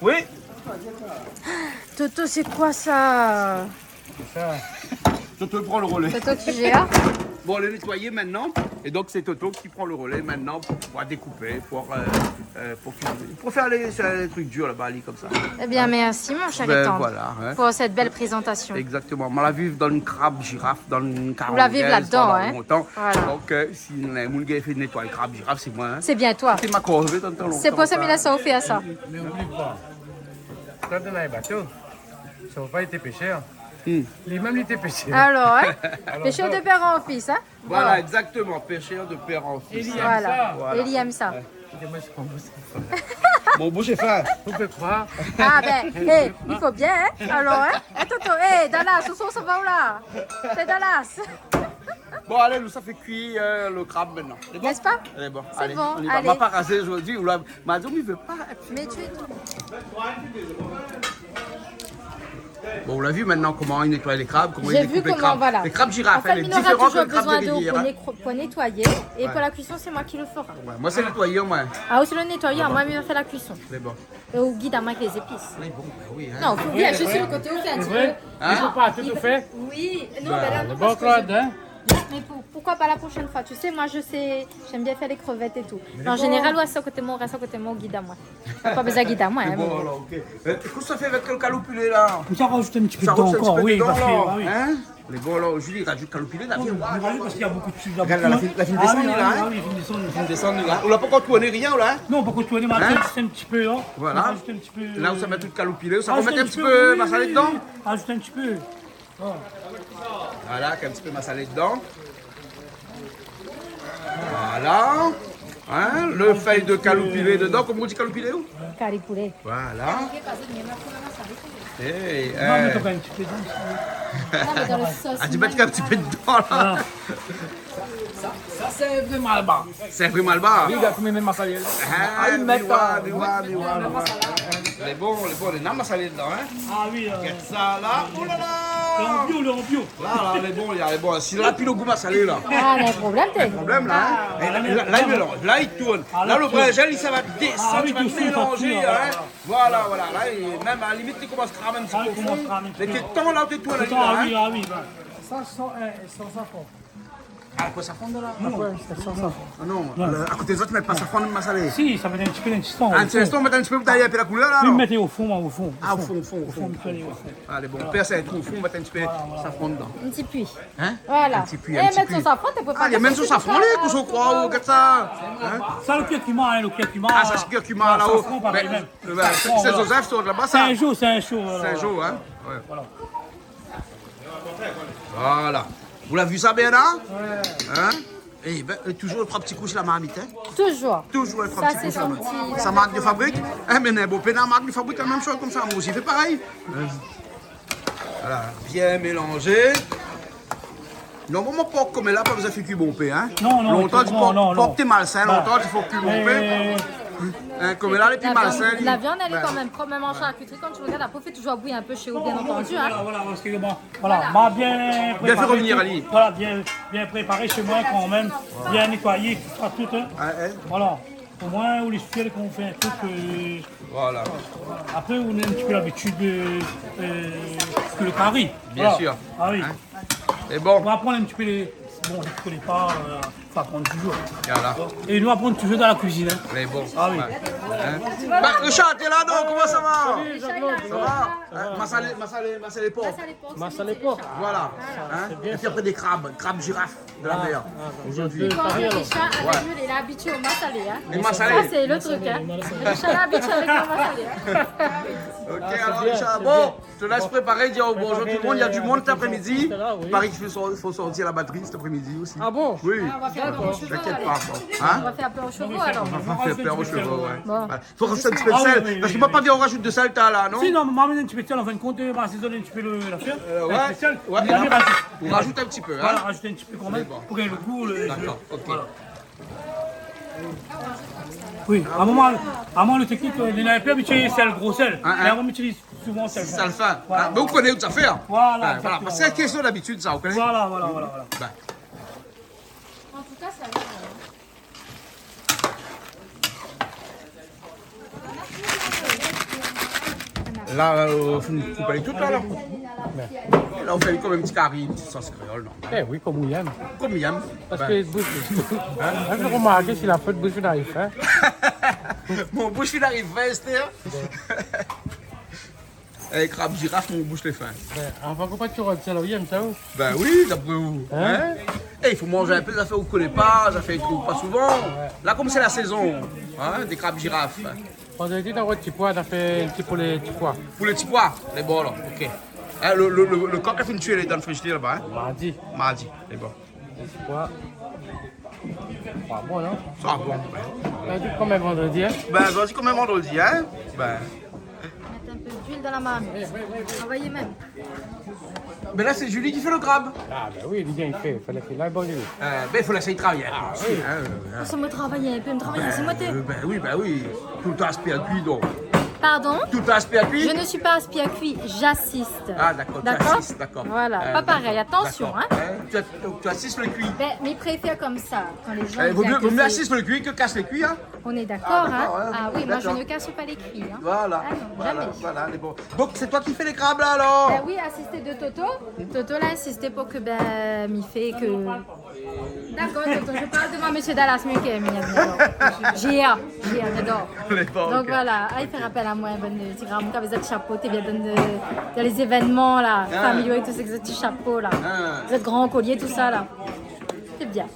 Oui. Toto, c'est quoi ça? Toto prend le relais. Toto, tu gères? Bon, on le nettoyer maintenant. Et donc, c'est Toto qui prend le relais maintenant pour pouvoir découper, pour faire les trucs durs là-bas, Ali, comme ça. Eh bien, merci, mon cher Ben, Étang, voilà, hein. pour cette belle présentation. Exactement. On l'a vu dans une crabe girafe, dans une carangaise. la vive là-dedans, pendant hein. longtemps. Voilà. Donc, si mon gars fait nettoyer crabe girafe, c'est moi. Hein. C'est bien toi. C'est ma corvée dans le temps. C'est pour ça qu'il a ça fait à ça. Mais oublie pas. Quand on a un bateau, ça va pas être pêcheur. Lui-même, il était pêcheur. Alors, hein? Pêcheur de père en fils, hein? Voilà, exactement. Pêcheur de père en fils. Voilà. Il aime ça. Mon beau chef, hein. Vous pouvez croire. Ah ben, hey, il faut bien, hein? Alors, hein? Eh, Toto, hey, Dallas, ce soir, ça va où là? C'est Dallas. Bon, allez, nous, ça fait cuire le crabe maintenant. C'est bon? N'est-ce pas? Allez, bon, C'est allez, bon, on y va. allez. On m'a pas rasé aujourd'hui. Madame, il veut pas. Mais tu es... Bon, on l'a vu maintenant comment il nettoie les crabes, comment il J'ai vu découpe les comment, crabes. voilà. Les crabes girafes, En fait, elle est il aura différente que toujours les crabes besoin de d'eau rivière. pour nettoyer. Et pour la cuisson, c'est moi qui le fera. Ouais, moi, c'est nettoyer, moi. Ah, aussi le nettoyer, moi, il va faire la cuisson. Mais bon. Et au guide à moi avec les épices. Mais bon, bah oui, hein. Non, faut bien, je suis le côté au fait un petit peu. Il faut pas tout fait. Oui, non, mais là, non, Bon, parce que Claude, hein? mais pourquoi pas la prochaine fois? Tu sais, moi, je sais, j'aime bien faire les crevettes et tout. Mais en général, ouais, c'est à côté de moi, reste à côté de moi, au guide à moi. Pas besoin de guide à moi. Hein, Bon, alors, ok. Qu'est-ce que ça fait avec le calopulé, là? Ça rajoute un petit peu Ça de dents rajoute un petit encore, peu oui, dedans, parce que, là. ah oui. Hein? Les bon, alors, Julie, il rajoute calopulé, là. Non, mais voilà, parce qu'il y a beaucoup de choses. Regarde, la file descendue, là, hein? Ah oui, la file descendue. On descend, là. On l'a pas encore tourné rien, là. Non, pourquoi tu vois les Hein? matins, c'est un petit peu, hein. Voilà. Rajouter un petit peu. Là où ça met tout le calopulé, ça va Rajouter mettre un petit peu oui, massalé oui, dedans. oui. Rajouter un petit peu. Voilà, un petit peu massalé dedans. Voilà. Hein, le feuille de calopulé dedans, comme on dit calopulé où? Caripoulet. Voilà. Hey, Non, mais t'as quand même un petit peu de dents. Non, mais dans le sauce. Ah, tu mets un petit peu dedans, là. Ça, c'est vraiment bas. C'est vraiment le bar. Il a combien de massalé? Ah, il met pas. Les bons, les nains massalés dedans, hein. Ah oui, Regarde ça, là. Oh là le là. en bio, le en bio. Là, les bons, il y a les bons. Si là, puis le goût massalé, là. Ah, il y a un problème, t'es. Problème, là. Hein. Et là, il mélange. Là, il tourne. Là, le bringel, ça va descendre, oui, tu vas tout de suite, mélanger, ça tourne, hein. Voilà, voilà. Là, même à la limite, tu commences à cramer un petit Ah, peu. il commence à cramer un petit Mais peu. quel temps, là, tu tournes, là, Ah oui, hein. ah oui. Ça, sans safran. Ah, quoi, ça fond de là? Après, c'est sans safran. Ah non, à côté des autres, tu mets pas ça fond de massalé. Si, ça va être un petit peu d'insistant. Un petit instant, mettre un petit peu pour tailler un peu la couleur, là. Oui, non? mettez au fond, au fond. Ah, au fond, au fond, au fond. Mettez au fond. Allez, bon, on perce un trou au fond, mettre un petit peu ça fond dedans. Un petit puits. Hein? Voilà. Un petit puits, Et un petit mettre puits. son safran, tu peux pas. Ah, il y a même sur ça fond, les qu'on croit, ou comme ça. Hein? Ça, le curcuma, hein, le curcuma. Ah, ça, c'est curcuma là-haut. Safran, pareil, même. C'est Joseph, sur là-bas, C'est ça. un jour, c'est un jour. C'est un jour, hein? Ouais. Voilà. Voilà. Vous l'avez vu ça, bien là? Hein? Et ben, toujours le trois petits couches la marmite, hein? Toujours. Toujours le trois Ça, petits c'est couches la son marmite. petit- Sa marque de fabrique? Eh, mais n'est bon, pénard, marque de fabrique, la même chose comme ça. Moi aussi, fait pareil. Voilà, bien mélangé. Normalement, porc comme là, pas besoin de faire cuire bon pain, hein? Non, non, Longtemps, tu non, non, porc, t'es malsain, Bah. longtemps, il faut cuire bon pain. Hein, comme là, les petits malsains. La viande, elle est ben, quand même propre, même en charcuterie. Quand tu regardes, la peau fait toujours bouillir un peu chez vous, bien entendu. Hein. Voilà, voilà, parce que bon, voilà, bah, bien préparé. Bien fait revenir, Ali. Voilà, bien préparé chez moi quand même, bien nettoyé, tout ça, tout. Hein. hein, hein? Voilà. Au moins, où les fidèles qu'on fait un truc. Voilà. Après, on a un petit peu l'habitude que le curry. Bien Voilà. sûr. Ah oui. Hein? Et bon, On va apprendre un petit peu les. Bon, je ne connais pas, faut apprendre toujours. voilà. Et nous apprendre toujours dans la cuisine. Hein. Mais bon. Ah oui. Ouais. Hein? Bah, le chat, t'es là, non? Comment ça va? Ça va? Hein? Massalé porc. Massalé porc. Voilà. Hein? Et puis après des crabes girafes de la mer. Aujourd'hui. Quand Richard, avec lui, il est habitué au massalé. Hein. Les massalés. Ça, c'est le truc. Hein. Richard est habitué avec le massalé. Hein. Ok, alors Richard, bon, je te laisse préparer, dire bonjour tout le monde. Il y a du monde cet après-midi. Paris qu'il faut sortir la batterie cet après-midi aussi. Ah bon? Oui. On va faire peur aux chevaux. T'inquiète alors. pas. Bon. On Hein? va faire peur aux chevaux alors. On va faire peur aux chevaux, ouais. Bon. Ouais. Faut rajouter un petit peu de Ah oui, sel. oui, Parce que oui, moi, pas bien, on rajoute de sel, t'as là, non? Si, non, mais m'amène un petit peu de sel, en fin de compte, on va assaisonner un petit peu l'affaire. Ouais. Spécial. Ouais. Et là, on rajoute. On rajoute un petit peu, Voilà, hein? rajouter un petit peu quand même bon. pour gagner le goût. D'accord, ok. Voilà. Oui, à un moment, le technique, il n'a pas habitué sel, gros sel. Mais à un moment, on utilise souvent sel. Ça le fait. Voilà. Mais vous connaissez où ça fait. Hein? Voilà, Ben, voilà. C'est une question d'habitude, ça, vous connaissez. Voilà. Ben. En tout cas, ça va. Là, vous coupez tout là. Là, on fait comme un petit carré, une petite sauce créole. Non? Eh oui, comme on aime. Comme il aime. Parce que bouche. Hein? J'ai remarqué si la faute bouche n'arrive pas. Mon bouche il arrive fin, Esther. Avec crabe girafe, mon bouche les fins. Avant qu'on pas tu rentres, ça aime ça. Ben oui, d'après vous. Hein? Et il faut manger un peu, ça fait vous ne connaissez pas, ça fait trop pas souvent. Là, comme c'est la saison, hein, des crabes girafes. On a dit dans votre petit pois, on a fait un petit pour les petits pois. Pour les petits pois, les bons là, ok. Hein, le coq a fait une tuer dans le frigidaire là-bas. Hein? Mardi, les bons. Les petits pois. Pas bon, non? Ça va bon. On a dit quand même vendredi, hein? Ben, vas-y, comme un vendredi, hein? Ben. Mettre un peu d'huile dans la marmite. Envoyez même. Mais là, c'est Julie qui fait le crabe. Ah, ben oui, il fait. Il fallait faire là, bon, Julie. Ben, il faut laisser travailler. Ah, aussi, oui. Hein, C'est moi travailler, un peu me travailler, c'est moi t'es. Ben oui. Tout le temps aspect à cuit, donc. Pardon? Tout le temps aspect à cuit? Je ne suis pas aspie à cuit, j'assiste. Ah, d'accord, tu assistes, d'accord. Voilà, pas pareil, attention, hein. Tu assistes le cuit. Ben, mais préfère comme ça, quand les gens. Vaut viennent mieux que assister le cuit que casse les cuits, hein? On est d'accord, Ah, hein? d'accord, hein. Ah oui, moi je D'accord. ne casse pas les cuits, hein. Voilà. Ah non, jamais. Voilà, les bons. Donc, c'est toi qui fais les crabes, là, alors? Ben oui, assisté de Toto. Toto l'a insisté pour que, ben, m'y fait que. D'accord, Toto, je parle devant monsieur Dallas Muquet, Gia, j'adore. Donc voilà, il fait rappel à moi, petit grand avec des chapeaux, tu viens dans les événements là, familiaux et tous ces petits chapeaux là, ces grands colliers, tout ça là. C'était bien,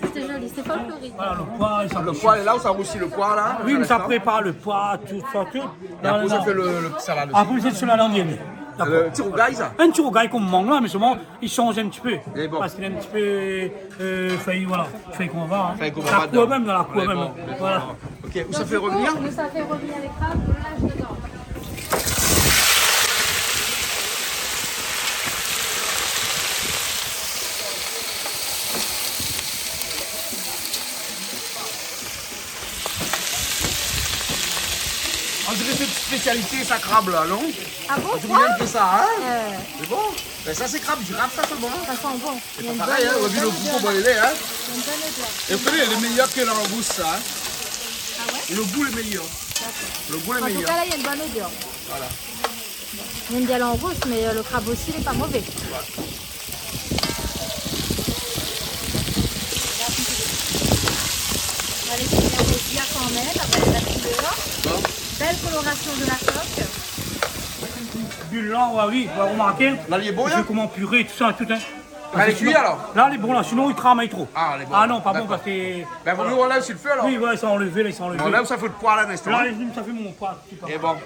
c'était joli, c'était folklorique. Voilà, le pois, Le pois est là où ça roussit le pois, là? Oui, mais ça prépare le pois, tout ça, tout. Et après, ça fait le petit salade. Après, c'est sur la landienne. Le petit rougail, ça? Un petit rougail qu'on mange là, mais seulement il change un petit peu. Et bon. Parce qu'il est un petit peu failli, voilà. Failli qu'on va. Failli qu'on va La pas cour dedans. même, dans la cour Les même. bons. Voilà. Ok, où ça fait revenir? Nous, ça fait revenir les crabes, on lâche dedans. On dirait cette spécialité, ça crabe, là, non? Ah bon, Tu viens de ça, hein? C'est bon. Ben, ça, c'est crabe girafe, ça, c'est bon. Ça sent bon. Il y a une Pareil, hein, on a vu le goût comment il est, hein? bonne odeur. Et vous savez, il est meilleur que la langouste, ça. Hein? Ah ouais? Le goût est meilleur. Le goût est En tout meilleur. cas, là, il y a une bonne odeur. Voilà. J'aime bien l'angouste, mais le crabe aussi, il n'est pas mauvais. On va laisser bien rôtir quand même, après la couleur. Belle coloration de la coque. Du lent, ouais, oui, on va remarquer. Là, il est bon, Je hein? fais comment purée, tout ça, tout, hein. Là, il est cuit, alors? Là, il est bon, là, sinon il travaille trop. Ah, il est bon. Ah non, pas bon, D'accord. parce que. Ben, vaut mieux on lève sur le feu, alors? Oui, ouais, ils sont enlevés, là, ils sont enlevés. On lève, ça fait le poids, là, l'instant. Là, ça fait mon poids. Et bon.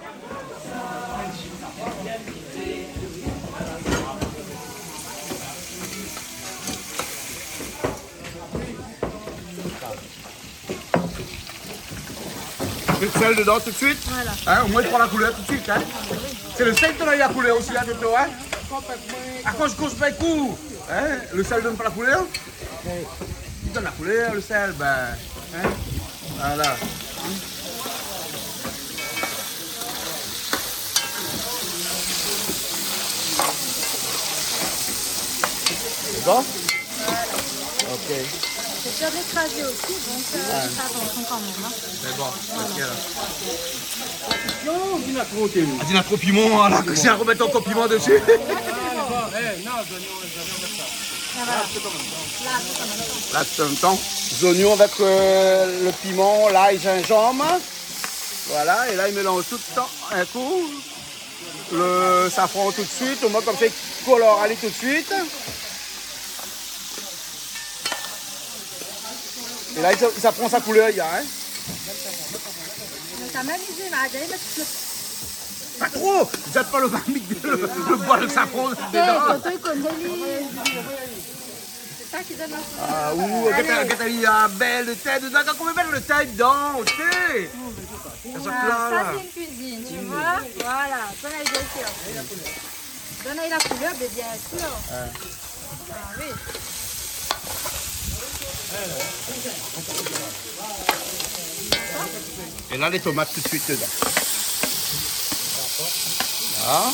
Je mets le sel dedans tout de suite. Voilà. Hein, au moins, il prend la couleur tout de suite. Hein. C'est le sel qui donne la couleur aussi, hein, Toto, hein. À cause qu'on se paye coup. Hein, le sel donne pas la couleur. Il donne la couleur, le sel, ben. Hein. Voilà. C'est bon? Ok. C'est sûr d'écraser aussi, donc fais attention quand même. Hein. C'est bon. Ok, là. Non, il a trop piment. Ah, il a trop piment, là, que c'est à remettre encore piment dessus. Là, c'est en même temps. Les oignons avec le piment, l'ail, gingembre. Voilà, et là, il mélange tout le temps un coup. Le safran tout de suite, au moins comme ça, il colore aller tout de suite. Et là, ça prend sa couleur, il y a, hein. Ça m'amuse, madame. Pas trop! Jette pas le bois de safran dedans. Toto, il connaît les. C'est ça qui donne la couleur. Ah, ouh, regarde, il y a belle de tête dedans. Combien belle de tête dedans, tu sais? Ça, Ça, c'est une cuisine, tu vois? Voilà, donne bien sûr. Donne la couleur, mais bien sûr. Ah oui. là, les tomates tout de suite dedans. Voilà.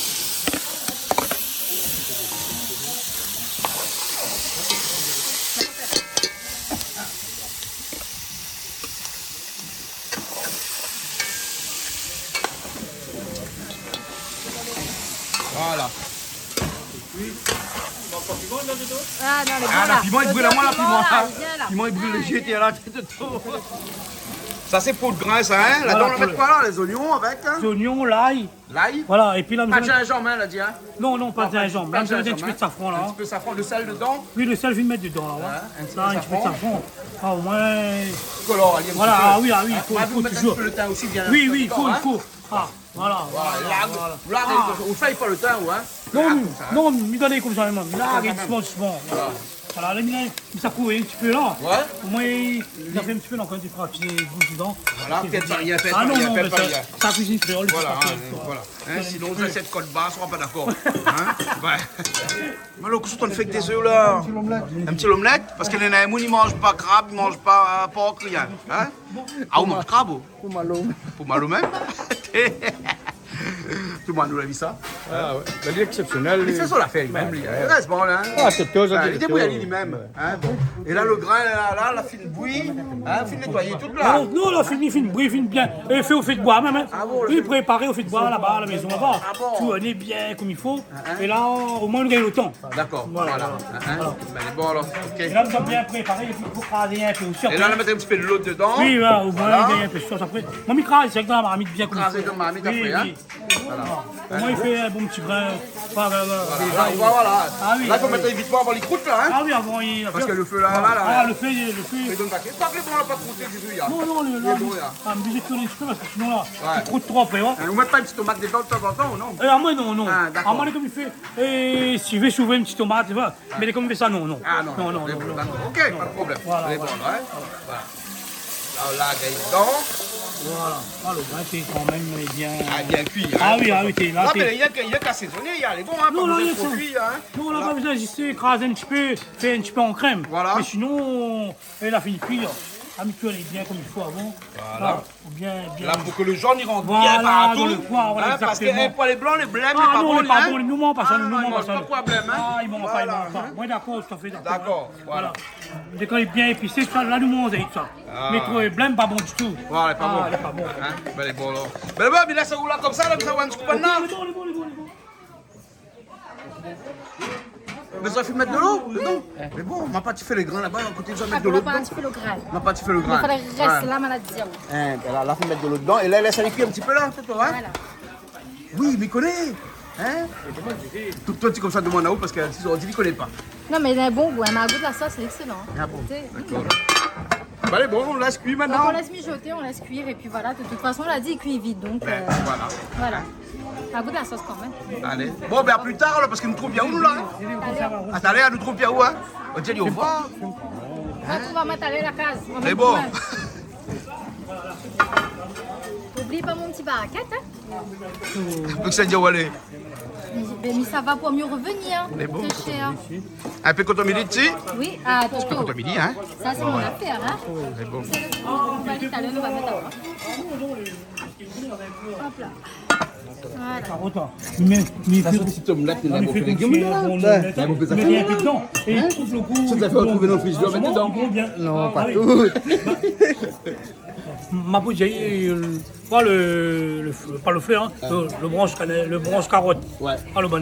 Voilà. Ah non, Le piment, il brûle à moi, le piment. là, Le il vient, là. piment, il brûle le jet à la tête de tout. Ça, c'est pour le grain, ça, hein. Là-dedans, Voilà, on va mettre quoi, là? Les oignons avec, hein? Les oignons, l'ail. L'ail. Voilà, et puis là, nous Pas de allons... gingembre, hein, là, dit, hein? Non, pas de gingembre. Là, nous allons mettre un petit peu de safran, Un là. petit peu de safran, de sel dedans. Oui, le sel, je vais le mettre dedans, là. Voilà, un petit peu Là, de un petit peu de safran. safran. Ah, au moins... Colore, allez, un Voilà, petit peu. ah oui, il On va vous faut mettre un toujours. petit peu le thym aussi, bien. Oui, il dedans, hein. faut. Ah, voilà. Là, on fait pas le thym, ou, hein? Non, me donnez comme ça, même. Là, doucement. Voilà, là, il s'est coué un petit peu là. Ouais. Au moins, il a fait un petit peu, donc, quand il fera un petit goût dedans. Voilà, peut-être pas rien, Ah non, peut-être mais pas rien. ça cuisine créole. Voilà, voilà. Hein, sinon, on a cette côte basse, on sera pas d'accord. Hein? Ouais. Mais là, qu'est-ce que tu fais avec tes œufs, là? Un petit omelette? Parce que les naïmouns, ils mangent pas crabe, ils mangent pas porc, rien. Hein? Ah, on mange crabe? Pour malo. Pour mal au même? Tout le monde nous l'a vu ça. Ah ouais. Ben, il est exceptionnel. Il fait son affaire lui-même, lui. Il reste bon, là. Ah, c'est tout, ça. Il est débrouillé lui-même. Hein, bon. Et là, le grain, là, la fine bouillie, hein, fine nettoyée, toute là. Non, là, fine bien. Et fait au fait de bois, même. Ah bon, Oui, préparé au fait de bois, là-bas, à la maison, là-bas. Ah bon. Tout est bien comme il faut. Et là, au moins, on gagne le temps. D'accord, voilà. Ben, bon, alors, ok. Et là, nous sommes bien préparés, il faut craser un peu aussi. Et là, on va mettre un petit peu de l'eau dedans. Oui, là, au moins, Voilà. il gagne un peu de sauce après. Moi, il crase, c'est que dans la marmite bien comme il faut. Craser dans ma marmite après, hein. Voilà. Au moins, il fait un bon petit grain. Voilà, voilà. Ah oui, là, il faut mettre vite pour avoir les croûtes, là, hein. Ah oui, avant, il... Parce que le feu, là. Ah, le feu... Il donne pas. Tant que les bons, on n'a pas croûté, Jésus, il y a. Non, Il est bon, là. me disait de tourner un petit peu parce que sinon, là, Ouais. c'est trop de trop après, ouais. On met pas une petite tomate dedans de temps en temps, ou non? À moi, non. Ah, d'accord. À moi, comme il fait, et si je vais s'ouvrir une petite tomate, tu vois. Mais comme il fait ça, non. Ah, non. Non. D'accord. Ok, pas de problème. Voilà, C'est bon, voilà. hein. Voilà. Alors là, gagne dedans. Voilà. Ah, le grain, c'est quand même bien... Ah, bien cuit. Hein. Ah oui, t'es là. Ah, mais il y a qu'à saisonner, il y a les bons, hein. Non, Pas là, besoin il y a de trop ça. cuit, hein. Non, là, pas besoin, juste écraser un petit peu, faire un petit peu en crème. Voilà. Mais sinon, elle a fini de cuire. Habituelle est bien comme il faut avant. Voilà. Là, bien. Là, pour que le jaune, il rentre Voilà, bien partout. dans le poids, voilà, Parce que exactement. pour les blancs, les blêmes, Ah c'est pas non, bon, il est pas hein. bon, nous ment pas ça, Ah, nous non, ils ment pas mangent ça. pas quoi, blême, hein. Ah, ils mangent pas, ils mangent pas. Moi, d'accord, je t'en fais d'accord. D'accord, voilà. Dès qu'on est bien épicé, ça, là, nous mangons ça. Ah. Mais trop blême, pas bon du tout. Voilà, elle est pas bon. Elle est pas bon. Hein? Ben, elle est bon, alors. Ben, mais là, ça roule là comme ça, là, ça va un scoop maintenant. Il est bon. Mais ça fait mettre de l'eau dedans. Mais bon, on m'a pas fait les grains là-bas, à côté, je vais mettre de l'eau dedans. Tu fais le grain. On m'a pas fait le Il grain. fallait rester là, maladie. Hein, ben là, faut mettre de l'eau dedans. Et là, laisse aller cuire un petit peu là, c'est toi, hein? Voilà. Oui, mais il connaît. Hein? Tout toi, tu comme ça demande à où parce que si on dit qu'il connaît pas. Non, mais il a un bon goût. Un goût de la sauce, c'est excellent. Ah bon? Tu sais, D'accord. Bah, allez, bon, on laisse cuire Donc maintenant. on laisse mijoter, on laisse cuire et puis voilà, de toute façon on l'a dit, il cuit vite donc Ben, voilà. voilà. Un goût de la sauce quand même. Allez. Bon, ben à plus tard, là, parce que nous trouvons bien où, nous, là. Hein? Attendez, nous trouvons bien où, hein? On dit au revoir. On va mettre aller la case. On va Mais mettre bon. du vin. Oublie pas mon petit baraquette, hein. Donc, ça dit où aller. Mais ça va pour mieux revenir. Mais bon. C'est cher. Un peu quand on midi, tu sais? Oui, à Toto. Quand on midi, hein? Ça c'est mon affaire, hein. Mais bon. On va aller tout à l'heure, on va mettre à voir. Hop là. Voilà. Carotte, mais petite omelette, il y a beaucoup de légumes. il y a un peu dedans. Et il trouve le goût. Ça t'a fait retrouver dans le frigidaire, mettre dedans. Non, pas tout. Ma bouche, pas le fleur, hein, le branche carotte. Ouais. Ah, le bon,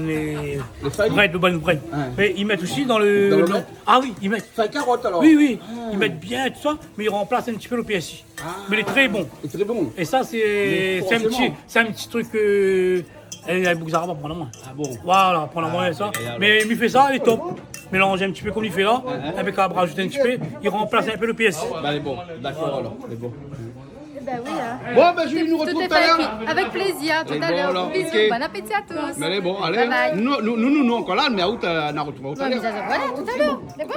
feuilles? le bon bread. Ouais. Mais ils mettent aussi dans Dans le. l'omelette? Ah oui, ils mettent. Feuille carotte alors? Oui. Ils mettent bien tout ça, mais ils remplacent un petit peu le PSI. Mais il est très bon. C'est très bon. Et ça, c'est un petit truc. Elle a beaucoup d'arabes à prendre la main. Ah bon? Voilà, prendre la main, ça. Mais il fait ça, il est top. Mélange un petit peu comme il fait là, avec un rajouter un petit peu, il remplace un peu le PSI. Bah, elle est bon. D'accord alors. Elle est bon. Ben oui, hein. Bon, ben Julie, nous Tout retrouve est tout à l'heure. fait avec plaisir, tout Et à bon, l'heure. alors, Bisous, ok. bon appétit à tous. Mais elle est bon, allez. Bye bye. Nous, encore là, mais à où t'as retrouvé tout à Ouais, mais l'heure? ça, voilà, tout à l'heure. C'est bon?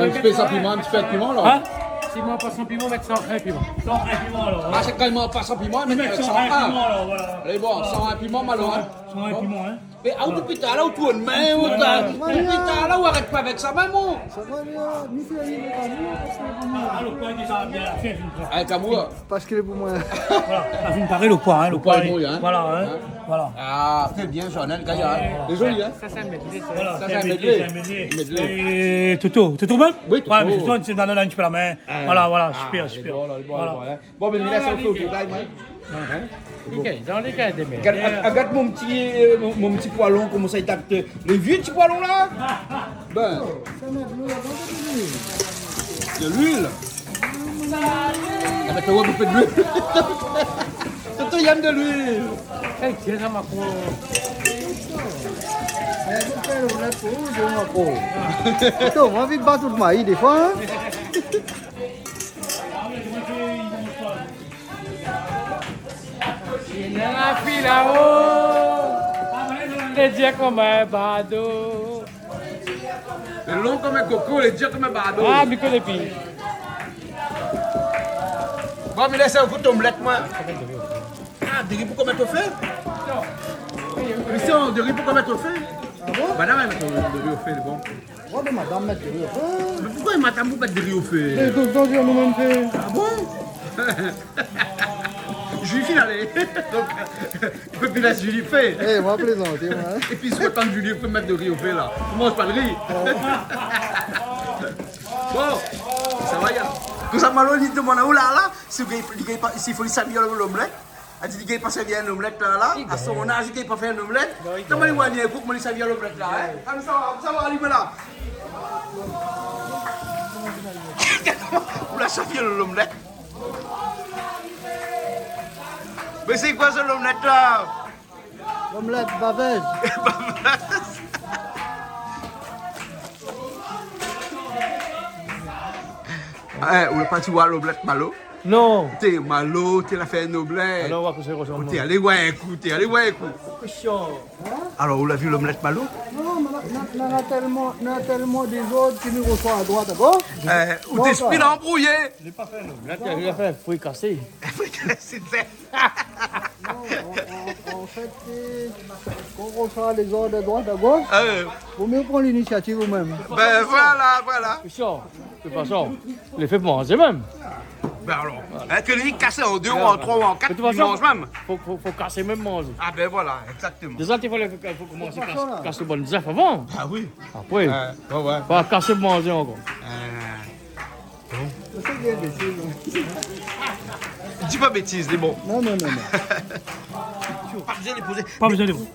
Un petit peu sans piment, un petit peu de piment alors. Hein? Si moi pas sans piment, mettre 101 piment. Sans un piment alors. Ah, c'est quand même pas sans piment, mais Sans sans un piment un. alors, voilà. Elle est bon, sans un piment, malo, hein. Ouais, et puis moi, hein. Mais à où depuis là, où tu es main, où tu es là, où arrête pas avec ça, maman. Ça va, ni fait rien, Ah, le point est déjà bien fait. Avec amour. parce que pour moi. Voilà, la fin pareil, le point, hein. Le point est bon, hein. Voilà, hein. Voilà. Ah, très bien, Jean-Nel, Gaillard. C'est joli, hein. Ça, c'est un medley. Voilà, Ça, c'est un medley. medley. Et Toto même? Oui, Toto. Ouais, mais Toto, tu donnes un petit peu la main. Voilà, voilà, super, super. Bon, mais là, ça fait au tour, Dans les cas des mers. Regarde mon petit poilon, comment ça il tape. Les vieux petits poilons là. Ben. De l'huile. Ah, mais toi, vous faites de l'huile. Toto, il aime de l'huile. Tiens, ça m'a Então, on va vite battre le maïs des fois. Il y a la fille là-haut. Les dieux comme un badaud. Le long comme un coco, les dieux comme un badaud. Ah, mais que les filles. Bon, mais laissez un coup d'omelette, moi. Ah, des riz pour combien tu fais? Christian, des riz pour combien tu fais? Ah bon? Bah, non, mais des riz au fait, c'est bon. Oh, mais madame, mettre le Mais pourquoi madame vous mettre des riz au fait? Et donc, on nous même fait. Ah bon? Julie finale. Donc, il peut plus laisser Julie fait. Eh, on va plaisanter, moi. Et puis, soit tant que Julie peut mettre de riz au fait là. Tu manges pas le riz. Bon, ça va, y'a. Tout ça, Malo, il demande où là, s'il faut lui servir l'omelette. Elle dit qu'il ne peut pas servir une omelette là. À son âge, il ne peut pas faire une omelette. Comment il va venir pour lui servir l'omelette là? Ça va, arriver là. Pour la servir l'omelette. Mais c'est quoi ce l'omelette là? L'omelette baveuse. Ou le parti voir l'omelette Malo? Non. T'es Malo, t'es la fait une omelette. Alors, on va coucher au T'es allé voir un coup, t'es allé voir un coup. Alors, vous l'avez vu l'omelette Malo? Non, mais on a tellement des autres qui nous reçoivent à droite, d'accord? Ou t'es spin embrouillé? Je n'ai pas fait un omelette, il a fait un fruit cassé. C'est vrai. En fait, quand on reçoit les ordres de droite à gauche, vaut mieux prendre l'initiative vous-même. Ben voilà. Christian, de toute façon, je l'ai fait pour manger même. Ben alors, que les cassés en 2 ou en 3 ou en 4, De toute ils façon, mangent même. faut casser même manger. Ah ben voilà, exactement. Déjà, il faut commencer à casser bonnes œufs avant. Ah oui. Après, ouais. pas casser manger encore. Dis pas bêtises, c'est bon. Non. Pas besoin de poser. Pas besoin de vous.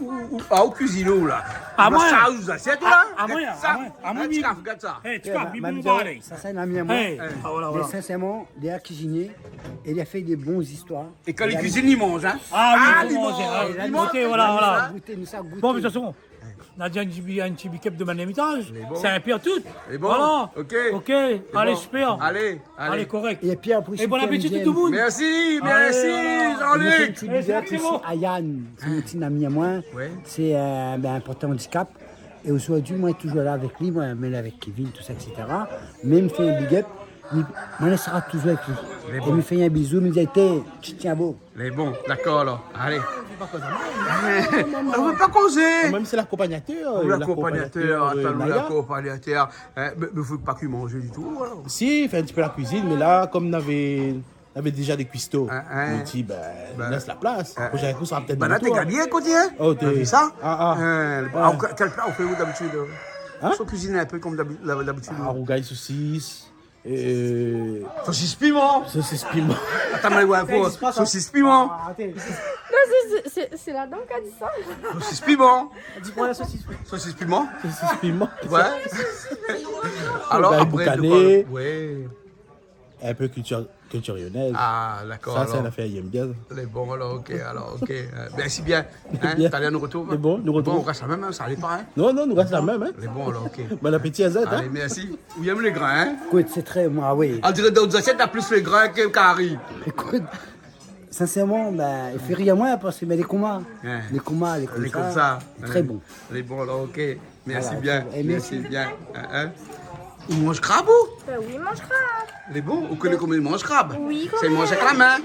Au cuisine là. Ah, moi. Ça, vous assiette là? Ah, moi, Regarde ça. Hey, tu Eh, vois, ma- il ma peut nous misère, parler. ça c'est un ami à moi. Hey, voilà. Mais sincèrement, il a cuisiné et il a fait des bonnes histoires. Et quand les cuisines, ils mangent, hein? Ah oui, Ah, il faut manger. limon, Ah, limon, goûter, voilà. Nous ça goûté. Bon, mais de toute façon, on a dit un petit bicep de mon étage. C'est un pire tout. C'est bon. Voilà. Ok. Allez, bon. super. Allez. Correct. Et puis après, Et bon appétit tout le monde. Merci, Allez, Jean-Luc. petit big up c'est aussi bon. à Yann, c'est mon petit ami à moi. Ouais. C'est un porteur handicap. Et aujourd'hui, moi, je suis toujours là avec lui, moi, mais avec Kevin, tout ça, etc. Mais il me fait un big up. Il me laissera toujours avec lui. Et il me fait un bisou, il me dit, tu tiens beau. Les bons, d'accord alors. Allez. On ne veut pas causer. Même c'est l'accompagnateur. L'accompagnateur, Naya. l'accompagnateur. Mais il ne faut pas qu'il mange du tout. Alors. Si, il fait un petit peu la cuisine, mais là, comme on avait déjà des cuistots, on dit, laisse la place. La prochaine coup, ça sera peut-être Ben de là, t'es retour. gagné, côté, hein? Oh, T'as vu ça? Quel plat on fait d'habitude? Hein? Faut cuisiner un peu comme d'habitude. Rougail saucisse. Saucisse piment. Saucisse piment. Attends, mais ouais, saucisse piment. Non, c'est la dame qui a dit ça. Saucisse piment. Dis-moi la saucisse. Saucisse piment. Saucisse piment. Ouais. Alors, Rougail après, boucané. ouais. Un peu culture lyonnaise. Ah, d'accord. Ça, c'est alors. une affaire aime bien. Les bons, alors, ok. Merci bien. Hein? Bien. T'as l'air nous retourner. Les bons, nous retournons. Bon, on reste la même, hein, ça allait pas, hein? Non, nous reste la même. Hein. Les bons, alors, ok. Bon appétit à Z. Hein. Allez, merci. Vous aimez les grains, hein? Écoute, c'est très, moi, oui. On dirait d'autres assiettes, t'as plus les grains que Carrie. Écoute, sincèrement, il fait rire à moi parce que les comas, Ouais. les comas, Les comme ça. c'est très bon. Les bons, alors, ok. Merci Voilà, bien. et merci. bien. Hein? Ils mangent crabe ou? Oui, il mange crabe. Les bons? Vous connaissez comment ils mangent crabe? Oui, C'est ils mangent avec la main.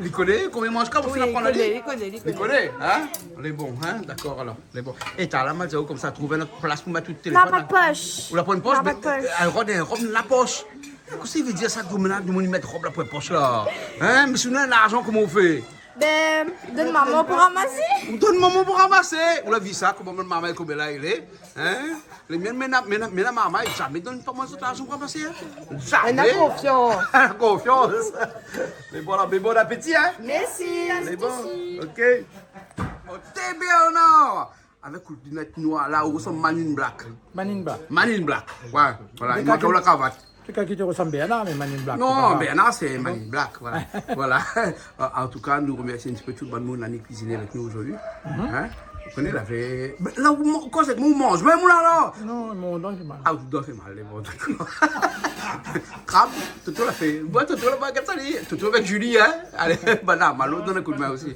Il connaît combien mange quand vous Oui, finissez par prendre la il connaît. Il connaît, hein? Les bons, hein? D'accord, alors, les bons. Et t'as la Mazao comme ça, trouver notre place pour mettre tout le téléphone. Non, pas de poche. Ou la pointe poche, Non, pas de poche. elle robe dans la poche. Qu'est-ce que ça veut dire ça, que vous mettre robe la poche là? Hein? Mais si on a l'argent, comment on fait? Ben, donne maman pour ramasser. Ou donne maman pour ramasser. On l'a vu ça, comment maman, comme là, il est. Hein? Les miennes, mais la maman, jamais donne pas moins d'argent pour ramasser. Jamais. Elle a confiance. Elle a confiance. Mais bon appétit, hein? Merci. C'est bon, ok. Oh, t'es Bernard! Avec une lunette noire là, où ressemble Manine Black. Maninba. Manine Black, ouais, voilà, il manque la cravate. C'est quelqu'un qui te ressemble Bernard, mais Manin Black. Non, Bernard, c'est Manine Black, voilà. Voilà. En tout cas, nous remercions un petit peu tout le monde qui a cuisiné avec nous aujourd'hui. Hein? Vous connaissez, là, fait. Là, quoi, c'est que vous mangez, même là? Non, mon don fait mal. Ah, vous doit faire mal, les bons, d'accord. Crabe, Toto l'a fait. Bon, Toto l'a pas comme ça, Toto avec Julie, hein. Allez, bah là, Malo donne un coup de main aussi.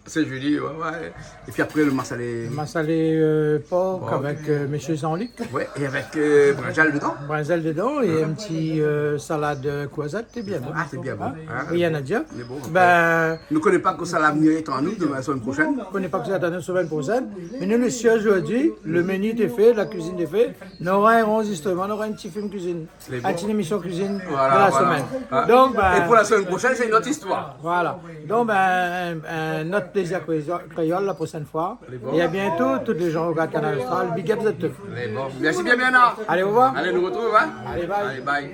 C'est Julie, ouais. Et puis après, le massalé. Massalé porc avec monsieur Jean-Luc. Ouais, et avec brinjal dedans. Brinjal dedans et un petit salade coisette, c'est bien bon. Ah, c'est bien bon. Hein? Oui, il y en a déjà. Mais bon, Ben, ne connaissez pas que ça l'avenir est en nous de la semaine prochaine. on ne connaît pas que ça attend la semaine prochaine. Mais nous, le siège aujourd'hui, le menu est fait, la cuisine est faite. On aura un enregistrement, on aura un petit film cuisine, Les une bons. petite émission cuisine Voilà, de la voilà. semaine. Ah. Donc, ben, Et pour la semaine prochaine, c'est une autre histoire. voilà. Donc, ben, notre plaisir créole la prochaine fois. Et à bientôt, tous les gens au Canal Austral. Big up, vous êtes tous. Les bons. Merci bien, Bernard. Allez, au revoir. Allez, nous retrouvons, hein? Allez, bye. Allez, bye.